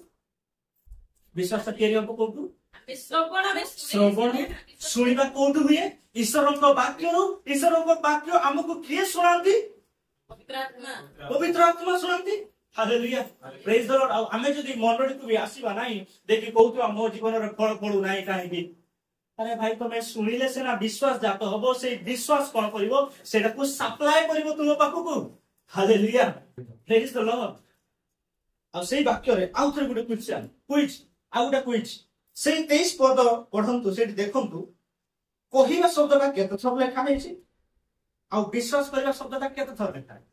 S1: विश्वास तयारी होबो कोठु श्रवण सुनिबा कोठु हुए ईश्वर को वाक्य हमको किए सुनांती पवित्र आत्मा सुनांती हालेलुया प्रेज द लॉर्ड आमे जदी मंडली को भी आसीबा नाही देखि कहउतो हम जीवन रे फल फळु नाही काहे कि अरे भाई तमे सुनिले से ना विश्वास जातो होबो से विश्वास कोन करिवो सेटा को सप्लाई करिवो तुम पाखु को हालेलुया प्रेज द लॉर्ड आ सेई वाक्य रे आउथरे गुटे क्वेश्चन क्विज आ गुटे क्विज सेई 23 पद पढंतु सेठी देखंतु कहिबा शब्दटा केते सब लेखा हेछि आ विश्वास करिबा शब्दटा केते थर लेखा है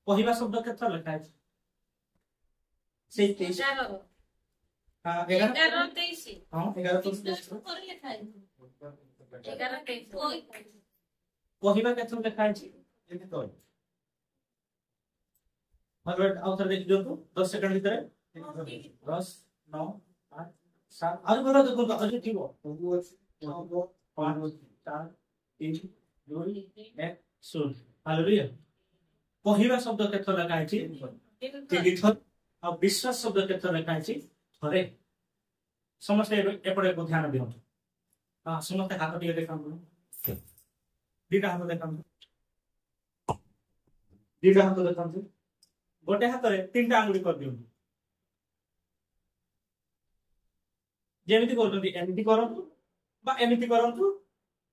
S1: कहिबा शब्द केते थर लेखा है सेई 23 हां 11 23 हां 11 23 थर लेखा है 11 23 कहिबा केते लेखा है एते तो मतलब आउथर देख जो 10 सेकंड भीतर 10 9 8 7 आज बोला तो आज ठीक हो 5 4 3 2 1 सुन हालेलुया कहिबा शब्द केते लगा है ठीक थर आ विश्वास शब्द केते लगा है थरे समस्त एपरे को ध्यान दियो हां समस्त हाथ टिके देखा दीटा हाथ देखा दीटा हाथ देखा गोटे हाथ में 3टा आंगुली कर दियो जेमिति करछन्ती एमिति करंतु बा एमिति करंतु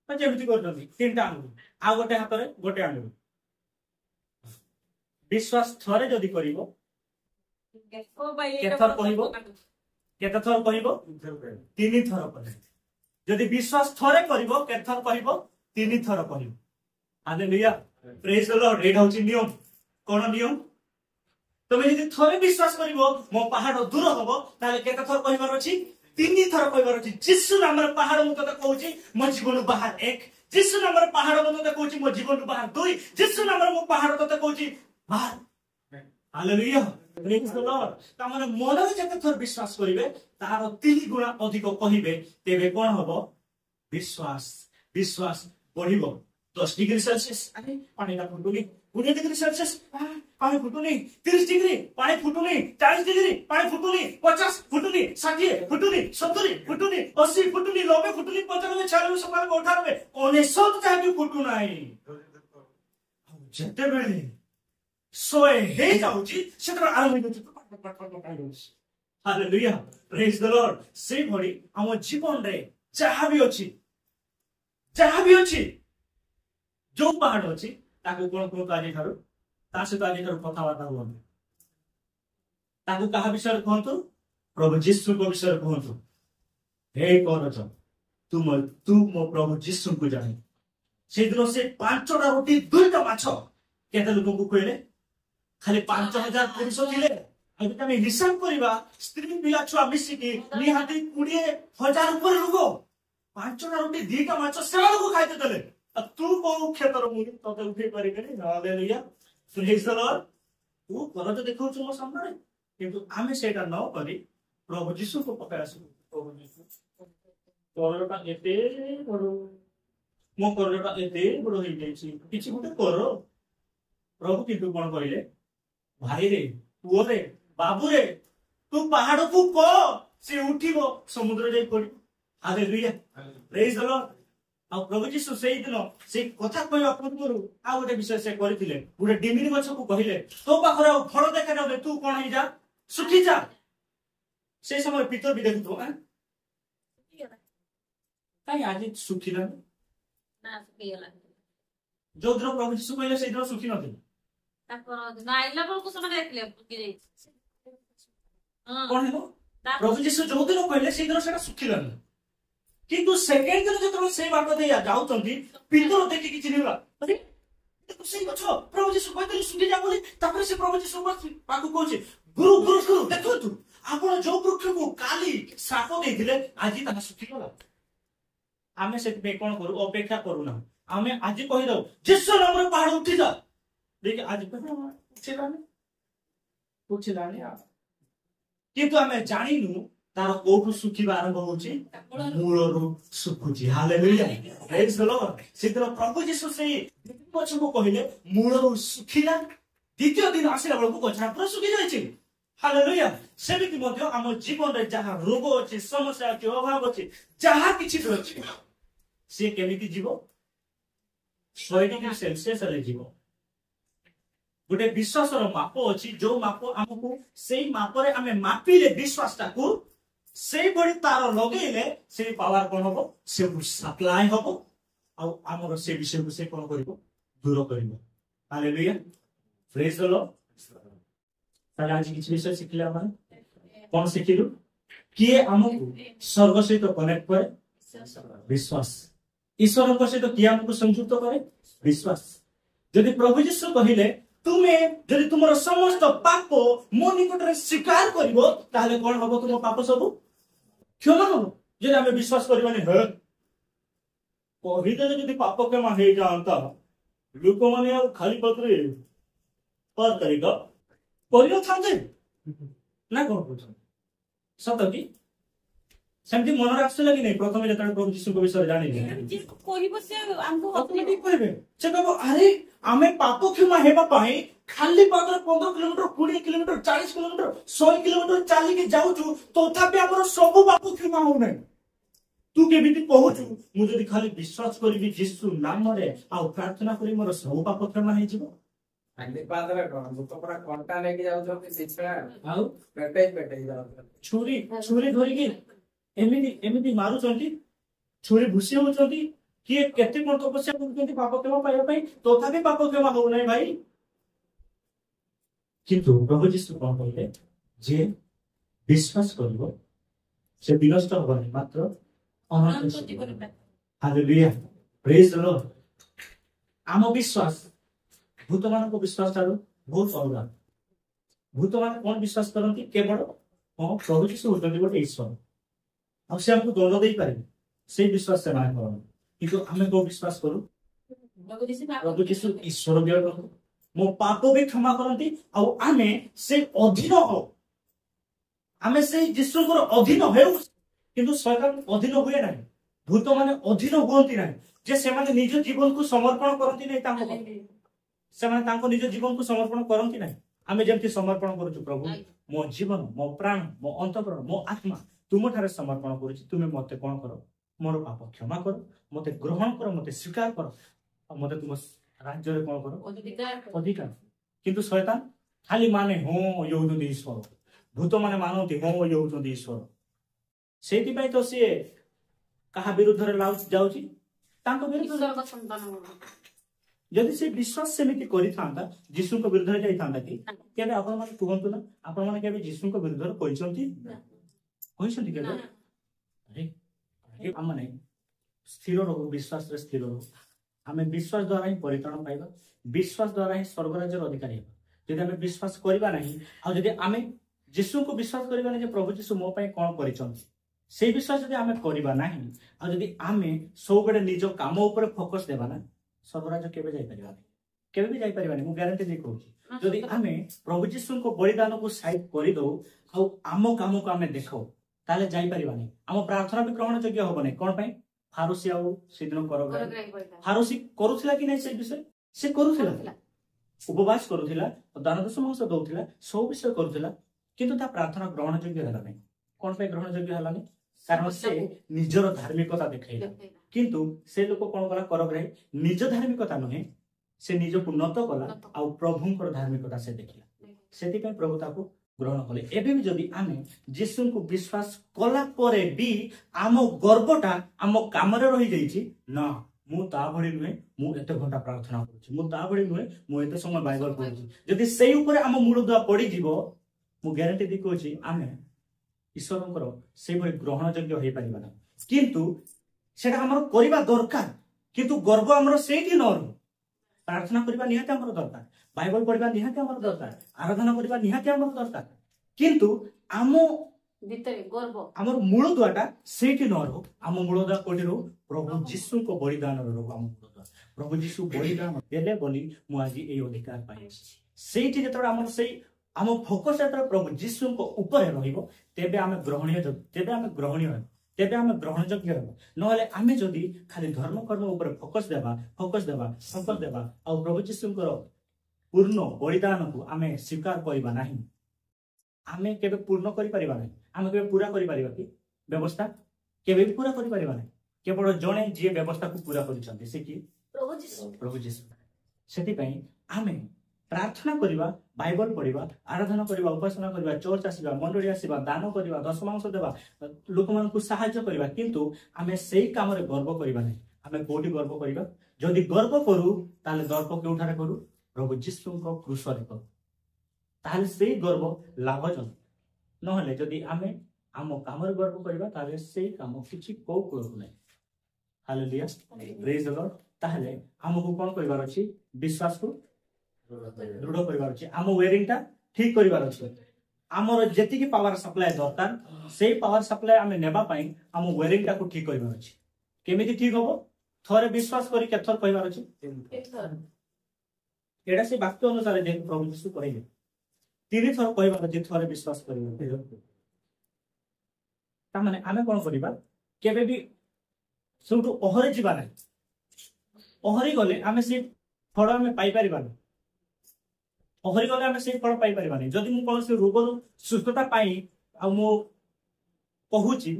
S1: बा जेमिति करछन्ती 3टा आंगुली आ गोटे हाथ में गोटे आंगुली विश्वास थरे जदि करिवो केथर कहिवो केते थर कहिवो 3 थर कहिवो जदि विश्वास थरे करिवो केथर कहिवो 3 थर कहिवो हालेलुया प्रेज द लॉर्ड एटा होची नियम कोन नियम तमे जदि थरे विश्वास करिवो मो पहाड़ दूर होबो ताले केते थर कहिबार अछि 3 थर कहिबार अछि जिसु नामर पहाड़ मु तते कहूची मो जीवन बाहर 1 जिसु नामर पहाड़ मु तते कहूची मो जीवन बाहर 2 जिसु नामर मो पहाड़ तते कहूची बाहर हालेलुया प्रेज द लॉर्ड तमने मन जते थर विश्वास करिवे तार 3 गुणा अधिक कहिबे तेबे कोन होबो विश्वास विश्वास बढ़िबो 10 डिग्री सेल्सियस अरे पानी ना फुटुनी 20 डिग्री सेल्सियस पानी फुटुनी 30 डिग्री पानी फुटुनी 40 डिग्री पानी फुटुनी 50 फुटुनी 60 फुटुनी 70 फुटुनी 80 फुटुनी 90 फुटुनी 95 96 97 98 सब चाहे फुटु नाही जते बेले सोए हे जाउची सेतर आरंभ होची हालेलुया प्रेज द लॉर्ड से भडी हम जीवन रे जहा भी अछि जो पहाड़ अछि ताकू कोन कोन काजी थारु तासे काजी थारु कथा वार्ता होन ताकू कहा विषय कहंतु प्रभु यीशु को विषय कहंतु हे करछ तू मो प्रभु यीशु को जाने से दिन से 5टा रोटी 2टा माछ केते लोक को कहले खाली 5000 पुरुष थिले अभी तमे हिसाब करबा स्त्री पिला छुआ मिसी की निहाती 20000 ऊपर लोक 5टा रोटी 2टा माछ सेवा लोक खाइते तले तू को क्षेत्र मु तते उठे पारि के हालेलुया प्रेज द लॉर्ड तू कर तो देखौ छ मो सामने किंतु आमे सेटा न करी प्रभु यीशु को पकाय आसु प्रभु यीशु करटा एते बडो मो करटा एते बडो हे जाई छी किछि गुटे करो प्रभु किंतु कोन करिले भाई रे पुओ रे बाबू रे तू पहाड़ को को से उठिबो समुद्र जाई पड़ी हालेलुया प्रेज द लॉर्ड आ प्रभु यीशु सेही दिन से कथा कहवा पूर्व आ गोटे विषय से करथिले गोटे डिमिनी गछ को कहिले तो पाखरे फल देखा जाउ तू कोन हे जा सुखी जा से समय पितर भी देखतो आ काई आज सुखीला
S2: ना सुखीला
S1: जो दिन प्रभु यीशु कहले से दिन सुखी नथिले
S2: तापर नाइला बल को समय देखले पुकी जाई
S1: कोन हेलो प्रभु यीशु जो दिन कहले से दिन सेटा सुखीला किंतु सेकेंड दिन जतरो से बात दे जाउतंती पितर देखि कि चिनिला अरे तो सही कछो प्रभु यीशु कहले सुखी जा बोली तापर से प्रभु यीशु पाकु कहछि गुरु गुरु गुरु देखो तू आपण जो वृक्ष को काली साप देथिले आजि ता सुखी गला आमे से पे कोन करू अपेक्षा करू ना आमे आजि कहि दो यीशु नाम रे पहाड़ उठी जा देख आज उठिलानी आ किंतु आमे जानिनु तार कोठु सुखिबा आरंभ होची मूलरु सुखुची हालेलुया प्रेज द लॉर्ड सिद्ध प्रभु यीशु से पछ को कहिले मूलरु सुखिला द्वितीय दिन आसिला बेलको गछा पूरा सुखि जाय छी हालेलुया सेमिति मध्ये हम जीवन रे जहा रोग अछि समस्या अछि अभाव अछि जहा किछि अछि से केमिति जीवो 100 डिग्री सेल्सियस रे जीवो गोटे विश्वास रो माप अछि जो माप हमकु सेही माप रे हमें मापिले विश्वासटा को से बड़ी तार लगेले से पावर कोन होबो से सप्लाई होबो आ हमर से विषय को से कोन करिवो दूर करिवो हालेलुया प्रेज द लॉर्ड ताले आज किछ विषय सिखले हम कोन सिखिलु किए हमकु स्वर्ग सहित कनेक्ट करे विश्वास ईश्वर को सहित किए हमकु संयुक्त करे विश्वास यदि प्रभु यीशु कहिले तुमे यदि तुमरो समस्त पाप मो निकट रे स्वीकार करिवो ताले कोन होबो तुम पाप सब क्षमा होबो यदि हमें विश्वास करिवानी है कहिते यदि पाप क्षमा हे जानता लोक माने खाली पत्रे पर तरीका करियो थांते ना कोन पूछ सत की सेमती मन राखसे लगी नहीं प्रथम जतन प्रभु यीशु को विषय जानि
S2: जे कोहिबो से हमको
S1: ऑटोमेटिक कहबे से कहबो अरे आमे पाप क्षमा हेबा पाई खाली पादर 15 किलोमीटर 20 किलोमीटर 40 किलोमीटर 100 किलोमीटर चाली के जाउ छु तथापि हमर सब पाप क्षमा हो नै तू केमिति कहूछु मु जदि खाली विश्वास करिबि यीशु नामरे आ प्रार्थना करी मोर सब पाप क्षमा हे जिवो
S3: पादरे कोन भूत पूरा कंटा लेके जाउ छ पिछड़ा
S1: आउ
S3: पेटे जाउ
S1: छुरी छुरी धरि कि एमिति मारू चंती छुरी भुसी हो चंती कि केते कोन तपस्या करचंती पाप क्षमा पाइबा पई तथापि पाप क्षमा हो नै भाई किंतु प्रभु यीशु कोन कहले जे विश्वास करिवो से विनष्ट होबनी मात्र अनंत जीवन हालेलुया प्रेज द लॉर्ड आम विश्वास भूत मान को विश्वास तारो बहुत अलग भूत मान कोन विश्वास करंती केवल हां प्रभु यीशु होतनी गोटे ईश्वर आ से हमको दंड देई पारे से विश्वास से मान करन किंतु हमें को विश्वास करू प्रभु यीशु ईश्वर बिया करू मो पाप भी क्षमा करंती आ आमे से अधीन हो आमे से यीशु को अधीन हेउ किंतु शैतान अधीन हुए ना भूत माने अधीन हुअंती ना जे से माने निज जीवन को समर्पण करंती नै तांको से माने तांको निज जीवन को समर्पण करंती नै आमे जेमति समर्पण करू प्रभु मो जीवन मो प्राण मो अंतःकरण मो आत्मा तुम ठारे समर्पण करू तुमे मते कोन करो मोर पाप क्षमा करो मते ग्रहण करो मते स्वीकार करो और मते तुम राज्य रे कोन करो अधिकार किंतु शैतान खाली माने हो योदु ईश्वर भूत माने मानोती हो योदु ईश्वर सेति पई तो से कहा विरुद्ध रे जाउची तांको विरुद्ध यदि से विश्वास सेमिति करि थांता यीशु को विरुद्ध रे जाई थांता कि केबे आपण माने कहंतु ना आपण माने केबे यीशु को विरुद्ध रे कहिसंती कहिसंती केबे अरे हम माने स्थिर रहो विश्वास रे स्थिर रहो हमें विश्वास द्वारा ही परित्राण पाइबा विश्वास द्वारा ही स्वर्ग राज्य अधिकारी हेबा यदि हमें विश्वास करिबा नहीं आ यदि हमें यीशु को विश्वास करिबा नहीं जे प्रभु यीशु मो पई कोन करिसंती से विश्वास यदि आमे करिबा नाही आ यदि आमे सब गडे निज काम ऊपर फोकस देबा ना सर्वराज केबे जाई परिबा नहीं केबे भी जाई परिबा नहीं मु गारंटी दे कहूची यदि आमे प्रभु यीशु को बलिदान को साइड करि दो आ आमो काम को आमे देखो ताले जाई परिबा नहीं आम प्रार्थना भी ग्रहण योग्य होबो नहीं कोन पई फारूसी आउ सिदिन करो फारूसी करूथिला कि नहीं से विषय से करूथिला उपवास करूथिला दान दशम से दउथिला सब विषय करूथिला किंतु ता प्रार्थना ग्रहण योग्य हला नहीं कोन पे ग्रहण योग्य हला नहीं कारण से निजर धार्मिकता देखैला किंतु से लोक कोन कला करग्रही निज धार्मिकता नहे से निज को नत कला आ प्रभुंकर धार्मिकता से देखिला सेति पे प्रभु ताको ग्रहण कले एबे भी जदि आमे यीशु को विश्वास कला परे भी आम गर्वटा आम काम रे रही जाईची ना मु ता भଳି नुहे मु एते घंटा प्रार्थना करूची मु ता भଳି नुहे मु एते समय बाइबल पढुची जदि सेई ऊपर आम मूल दुआ पड़ी जीवो मु गारंटी दे कहूची आमे ईश्वरंकर से भଳି ग्रहण योग्य होई परिबा ना किंतु सेटा हमर करिबा दरकार किंतु गर्व हमर सेठी न रहो प्रार्थना करिबा निहाते हमर दरकार बाइबल पढ़िबा निहाते हमर दरकार आराधना करिबा निहाते हमर दरकार किंतु आमो
S2: भितरे गर्व
S1: हमर मूल दुआटा सेठी न रहो आम मूल दुआ कोठी रहो प्रभु यीशु को बलिदान रहो आम मूल दुआ प्रभु यीशु बलिदान देले बोली मु आज ए अधिकार पाइ सेठी जतरा हमर सेई आम फोकस जतरा प्रभु यीशु को ऊपर रहिबो तेबे आमे ग्रहणीय तेबे आमे ग्रहणीय तेबे आमे ग्रहण योग्य रहबो नहले आमे जदी खाली धर्म कर्म ऊपर फोकस देबा आ प्रभु यीशु को पूर्ण बलिदान को आमे स्वीकार करिबा नाही आमे केबे पूर्ण करि परिबा नाही आमे केबे पूरा करि परिबा कि व्यवस्था केबे भी पूरा करि परिबा नाही केवल जणे जे व्यवस्था को पूरा करिसंती से कि प्रभु यीशु सेति पई आमे प्रार्थना करिबा बाइबल पढ़िबा आराधना करिबा उपासना करिबा चर्च आसीबा मंडली आसीबा दान करिबा दशमांश देबा लोक मान को सहायता करिबा किंतु आमे सेही काम रे गर्व करिबा नाही आमे कोठी गर्व करिबा जदि गर्व करू ताले गर्व केउठारे करू प्रभु यीशु को क्रूस रे करू ताले सेही गर्व लाभजनक नहले जदि आमे आम काम रे गर्व करिबा ताले सेही काम किछि को करू नाही हालेलुया प्रेज द लॉर्ड ताले हमहु कोन करिबार अछि विश्वास को दृढ़ करिबार अछि आम वेयरिंग ता ठीक करिबार अछि आमर जेतिकी पावर सप्लाई दरकार सेही पावर सप्लाई आमे नेबा पई आम वेयरिंग ता को ठीक करिबार अछि केमिति ठीक होबो थोरे विश्वास करी केथर कहिबार अछि एडा से वाक्य अनुसार जे प्रभु यीशु कहिले तीन थर कहिबार जे थोरे विश्वास करिबो ता माने आमे कोन करिबा केबे भी सुटु ओहरे जिबा नै ओहरी गले आमे से फळ आमे पाई परिबा नै ओहरी गले आमे से फळ पाई परिबा नै जदि मु कोन से रोग सुस्थता पाई आ मु कहूची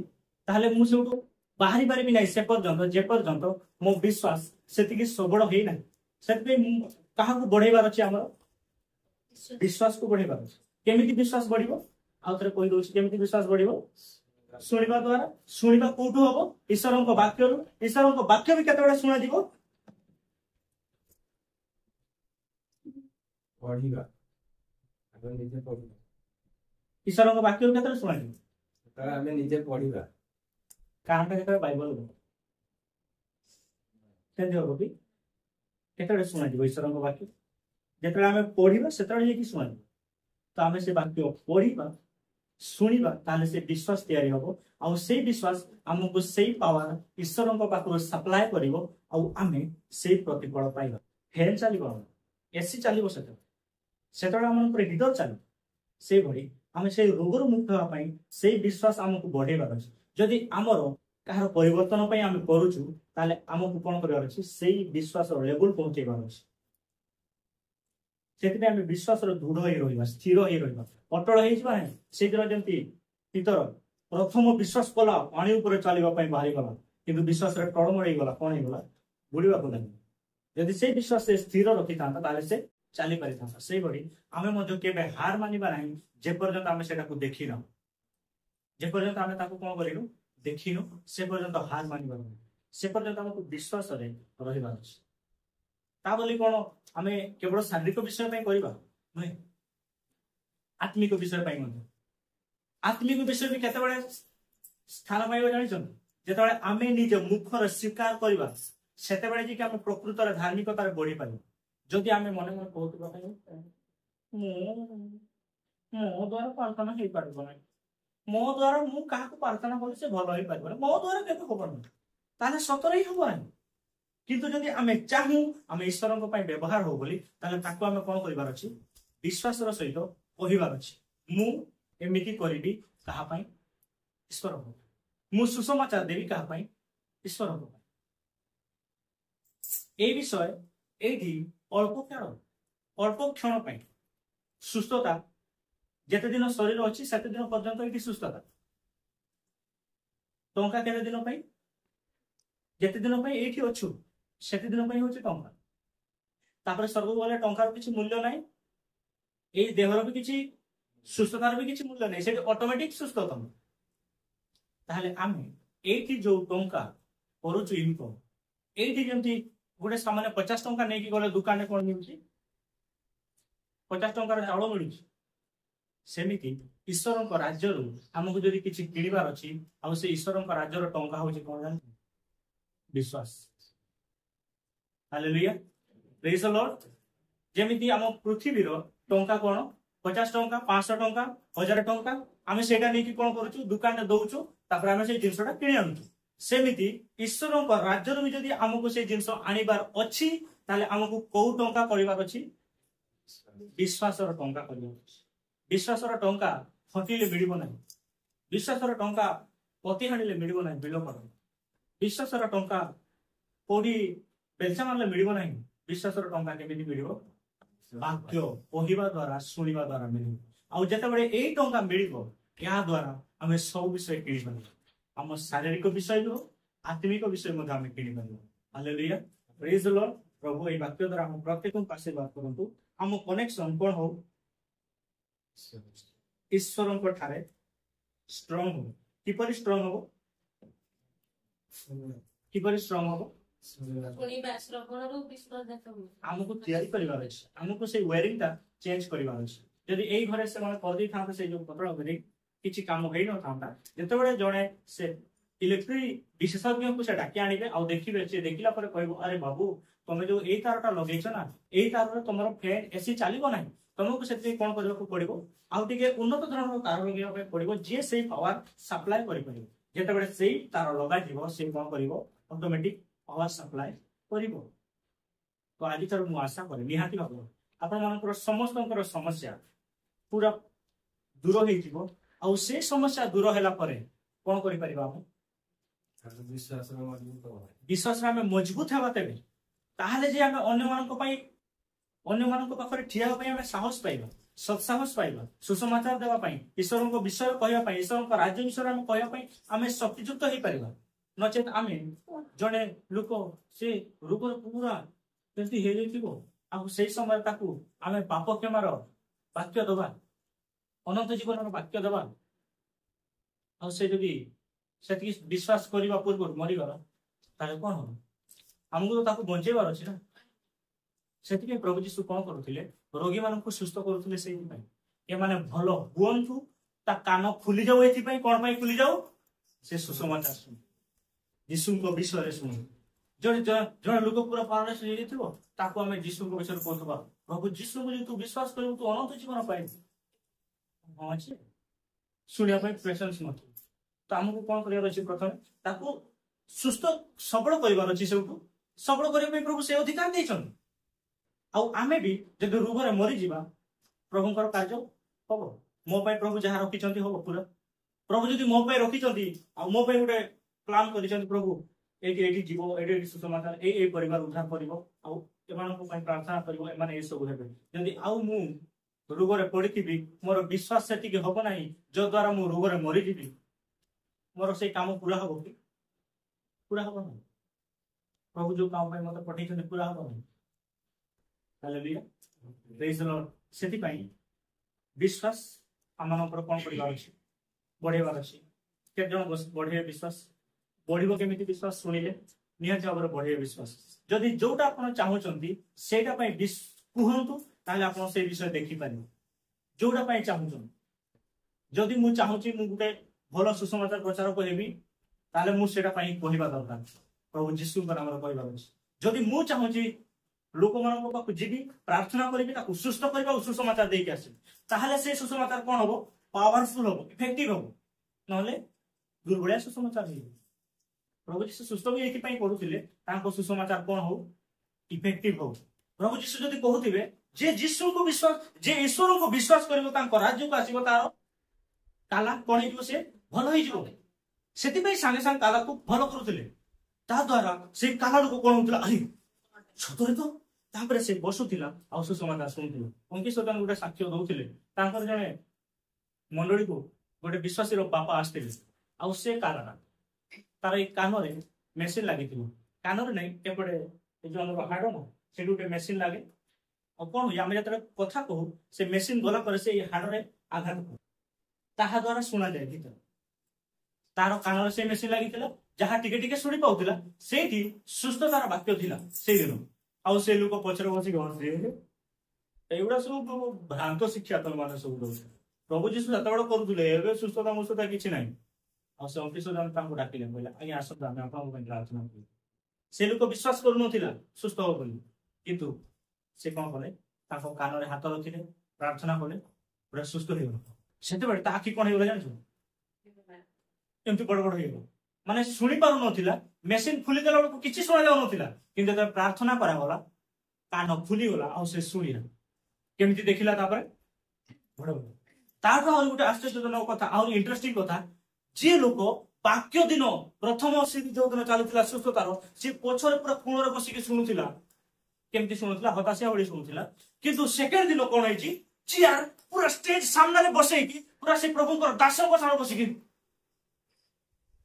S1: ताले मु सेउटु बाहरी पारिबि नाही से पर्यंत जे पर्यंत मो विश्वास सेतिकी सबड़ हेई नाही सेति कहा को बढ़ेबार अछि हमर विश्वास को बढ़ेबार अछि केमिति विश्वास बढ़िबो आ थरे कहि दोछि केमिति विश्वास बढ़िबो शुणिबा द्वारा शुणिबा कोठु हबो ईश्वरक वाक्य ईश्वरक वाक्य भी केते बडा सुना दिबो
S5: पढ़िबा आगे निजे पढ़िबा
S1: ईश्वरक वाक्य केते बडा सुना दिबो
S5: तारा हमें निजे पढ़िबा
S1: कारण केते बाइबल केते हबो कि केते बडा सुना दिबो ईश्वरक वाक्य जेतरा हमें पढ़िबा सेतरा जे कि सुना दिबो तो हमें से वाक्य पढ़िबा शुणिबा ताले से विश्वास तैयारी हबो आ से विश्वास हमको सेही पावर ईश्वरन को पाखो सप्लाई करिवो आ आमे सेही प्रतिफल पाइबा फेन चलिबो एसी चलिबो सेतरा हमन पर हृदय चल से भरी आमे से रोगर मुक्त होवा पई सेही विश्वास हमको बढ़ेबार अछि जदि हमरो कहार परिवर्तन पई आमे करूछु ताले हमको कोन करबार अछि सेही विश्वास लेवल पहुंचेबार अछि सेति आमे विश्वास रो दृढ़ होई रहिबा स्थिर होई रहिबा अटल होई जबा नै सेदिरा जेंति पितर प्रथम विश्वास कला पानी ऊपर चलिबा पई बाहरी गला किंतु विश्वास रे टळमळी गला कोन गला बुडीबा को नाही यदि से विश्वास से स्थिर रखि थांता ताले से चली पारि थांता से बडी आमे मध्य केबे हार मानिबा नाही जे पर्यंत आमे सेटा को देखिनो जे पर्यंत आमे ताको कोन करिनो देखिनो से पर्यंत हार मानिबा नाही से पर्यंत हमको विश्वास रे रहिबा अछि ता बोली कोन आमे केवल शारीरिक विषय पई करिबा नै आत्मिक विषय पई मन आत्मिक विषय भी केते बडे स्थान पाइबा जानि छन जेतबे आमे निज मुखर स्वीकार करिबा सेते बडे जे कि आमे प्रकृत रे धार्मिकता रे बढ़ी पाइबा जदि आमे मने मने कहत बा मो द्वारा प्रार्थना हेई पारबो नै मो द्वारा मु काहा को प्रार्थना करि से भलो हेई पारबो मो द्वारा केते खबर नै ताले सतरै हबो नै किंतु जदि आमे चाहू आमे ईश्वरन को पई व्यवहार हो बोली ताले ताको आमे कोन करिबार अछि विश्वास रो सहित कहिबार अछि मु एमिति करिबी कहा पई ईश्वर हो मु सुसमाचार देबी कहा पई ईश्वर हो ए विषय एठी अल्प क्षण पई सुस्थता जेते दिन शरीर अछि सेते दिन पर्यंत एठी सुस्थता टंका केते दिन पई जेते दिन पई एठी अछु सेते दिन पई होछि टंका तापर स्वर्ग बोले टंकार किछि मूल्य नाही ए देहर भी किछि सुस्थतार भी किछि मूल्य नाही से ऑटोमेटिक सुस्थ तम ताहले आमे एठी जो टंका करूछु इनकम एठी जेंति गोटे सामान्य 50 टंका नेकी गले दुकान रे कोन मिलुछि 50 टंका रे चाउल मिलुछि सेमिति ईश्वरन को राज्य रु हमकु जदि किछि किनिबार अछि आ से ईश्वरन को राज्य रो टंका होछि कोन जान विश्वास हालेलुया प्रेज द लॉर्ड जेमिति हम पृथ्वी रो टंका कोन 50 टंका 500 टंका 1000 टंका आमे सेटा नेकी कोन करूछु दुकान रे दउछु तापर आमे से जिंसटा किनि आनुछु सेमिति ईश्वरन को राज्य रो जदि हमकु से जिंस आनिबार अछि ताले हमकु को टंका करिबार अछि विश्वास रो टंका करिबार अछि विश्वास रो टंका फटिले मिलिबो नाही विश्वास रो टंका पति हानिले मिलिबो नाही बिलो कर विश्वास रो टंका कोडी पेंशन मानले मिलिबो नाही विश्वास रो टंका केमिति मिलिबो वाक्य कहिबा द्वारा सुनिबा द्वारा मिलिबो आ जते बडे एई टंका मिलिबो या द्वारा हमें सब विषय किनिबो हम शारीरिक विषय हो आत्मिक विषय मध्ये हम किनिबो हालेलुया प्रेज द लॉर्ड प्रभु एई वाक्य द्वारा हम प्रत्येक को आशीर्वाद करंतु हम कनेक्शन कोन हो ईश्वरन को ठारे स्ट्रांग हो किपरि स्ट्रांग हो किपरि स्ट्रांग हो
S2: ଶୁଣିବା ଶ୍ରବଣରୁ ବିଶ୍ୱାସ ଦେଖାଉ
S1: हमको तैयारी करिवार अछि हमको से वायरिंग ता चेंज करिवार अछि यदि एई घरे से माने कर दै थांते से जो पतळा वायरिंग किछि काम होई न थांता जते बडे जणे से इलेक्ट्रिक विशेषज्ञ को से डाकी आनिबे आ देखिबे से देखिला पर कहबो अरे बाबू तमे जो एई तारटा लगेछ ना एई तार रे तमरो फैन एसी चालिबो नाही तमको सेति कोन करबो को पड़िबो आ टिके उन्नत धरणर तार लगेबा पे पड़िबो जे से पावर सप्लाई करि परिबो जते बडे सेई तार लगा दिबो से कोन करिवो ऑटोमेटिक पावर सप्लाई करिवो तो आज तर मु आशा करे निहाती भाबो आपण मानकर समस्तंकर समस्या पूरा दूर होई जिवो आ से समस्या दूर होला परे कोन करि परिबा हम विश्वास रे मजबूत हेबा तेबे ताहाले जे हम अन्य मानक पई अन्य मानक पाखरे ठिया पई हम साहस पाइबा सत्साहस पाइबा सुसमाचार देवा पई ईश्वरन को विषय कहया पई ईश्वरन को राज्य विषय हम कहया पई हम शक्तियुक्त होई परिबा नचेत आमे जड़े लोक से रोग पूरा जमी हो से समय आम पाप क्षमार वाक्य दबा अनंत जीवन वाक्य दबा से विश्वास करने पूर्व मरीगला कौन हम आमको तो बंचेबार अच्छे ना से प्रभु जीशु कौन करुले रोगी मान सुस्थ करुले से भल हुंतु कान खुली जाऊ ये कौन खुली जाऊ से सुसमाचार शुण यीशु विषय शुणु जड़े लोक पूरा पाराडाइज आम यीशु विषय कहवा प्रभु यीशु को तू विश्वास कर तू अनंत जीवन पाए हाँ अच्छे शुणा पेसेंस न तो आमको कौन कर प्रथम सुस्थ सबल कर सबल करने प्रभु से अधिकार देते आमे भी जब रोग मरीज प्रभुंर कार्य हम मो प्रभु जहाँ रखिंट हम पूरा प्रभु जदि मो रखिंट मो गोटे प्लान कर प्रभु ये जीव ये सुसमाचार ये परिवार उद्धार कर प्रार्थना कर सब जदि आउ मु रोग पड़ी मोर विश्वास से हम ना जो द्वारा मु रोग मरीजी मोर से काम पूरा हम कि पूरा हम ना प्रभु जो काम मत पठे पूरा हम ना से विश्वास आम कौन कर बढ़ेबार अच्छे के बढ़े विश्वास बढ़ केमी विश्वास शुणिले निहत भाव में बढ़े विश्वास जदि जोटा आप चाहूँगी से कहतु आप से विषय देखिपारे जोटा चाहूँ जदि मुझे चाहूँगी गोटे भल सुसमाचार प्रचार करी मुझे कहवा दरकार प्रभु जीशु नाम कहवा जदि मुझे चाहूँगी लोक मान जी प्रार्थना करी सुस्थ करने सुसमाचार देके आसे से सुसमाचार कौन हम पावरफुल हम इफेक्टिव हम ना दुर्बलिया सुसमाचार प्रभु जीशु सुस्थ भी ये करुले सुसमाचार कौन हो इफेक्टिव हो प्रभु जीशु जदि कहते जे जीशु को विश्वास जे ईश्वर को विश्वास कर राज्य को आसो तार काला कौन हो भल हो सागे सागे काला को भल करुले द्वारा से काला लोक कौन होता अरे सतरे तो तापर से बसुला आ सुसमाचार शुणुला अंकित गोटे साक्ष्य दौले जड़े मंडली को गोटे विश्वासी बापा आसते से काला तार कान मेसीन लगी कान नहीं एपटे जो हाड़ ना से गोटे मेसीन लगे और कौन हुए आम जो कथा कहू से मेसीन गला से हाड़े आघात ता द्वारा शुणा जाए भीतर तार कान से मेसीन लगी जहाँ टिके शुणी पाला से सुस्थ तार वाक्य थी से दिन आउ से लोक पचर बसिक एगुड़ा सब भ्रांत शिक्षा तुम मैंने सब दौ प्रभु जीशु जो करुले सुस्थता मुस्थता किसी ना से अंकित डाकिले कहला आज्ञा आसतु आम प्रार्थना कर से लोक विश्वास करूला सुस्थ हो किंतु से कौन कले कान हाथ रखिले प्रार्थना कले पूरा सुस्थ हो से आखि कौन हो जान एमती बड़ बड़ हो माने शुणी पार ना मेसीन खुलीदेला बेलू किसी शुणा जाऊ ना कि प्रार्थना करागला कान खुलीगला आ शुणा केमी देखला बड़ गोटे आश्चर्यजनक कथा आ इंटरेस्टिंग कथा जे लोक वाक्य दिन प्रथम जो दिन चलुला सुस्थतार सी पछरे पूरा कोण बसिक शुणुला केमती शुणुला हताशिया भाई शुणुला किंतु सेकेंड दिन कौन है चेयर पूरा स्टेज सामने बसई पूरा से प्रभुंर दास बसिक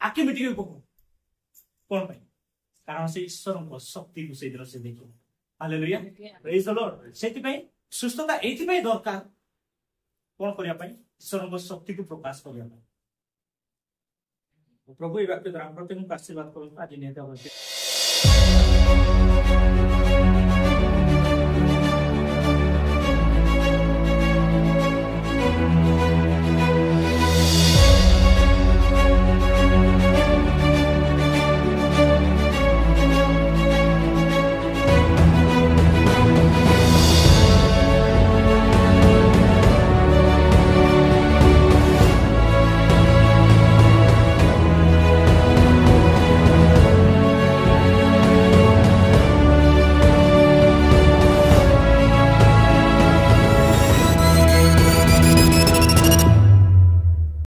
S1: आखि मिटिक कौन कारण से ईश्वर शक्ति को से दिन से देखो हालेलुया प्रेज द लॉर्ड से सुस्थता ये दरकार कौन करने ईश्वर शक्ति को प्रकाश करने प्रभु ये वाक्य द्वारा प्रत्येक आशीर्वाद करूँ आज निहत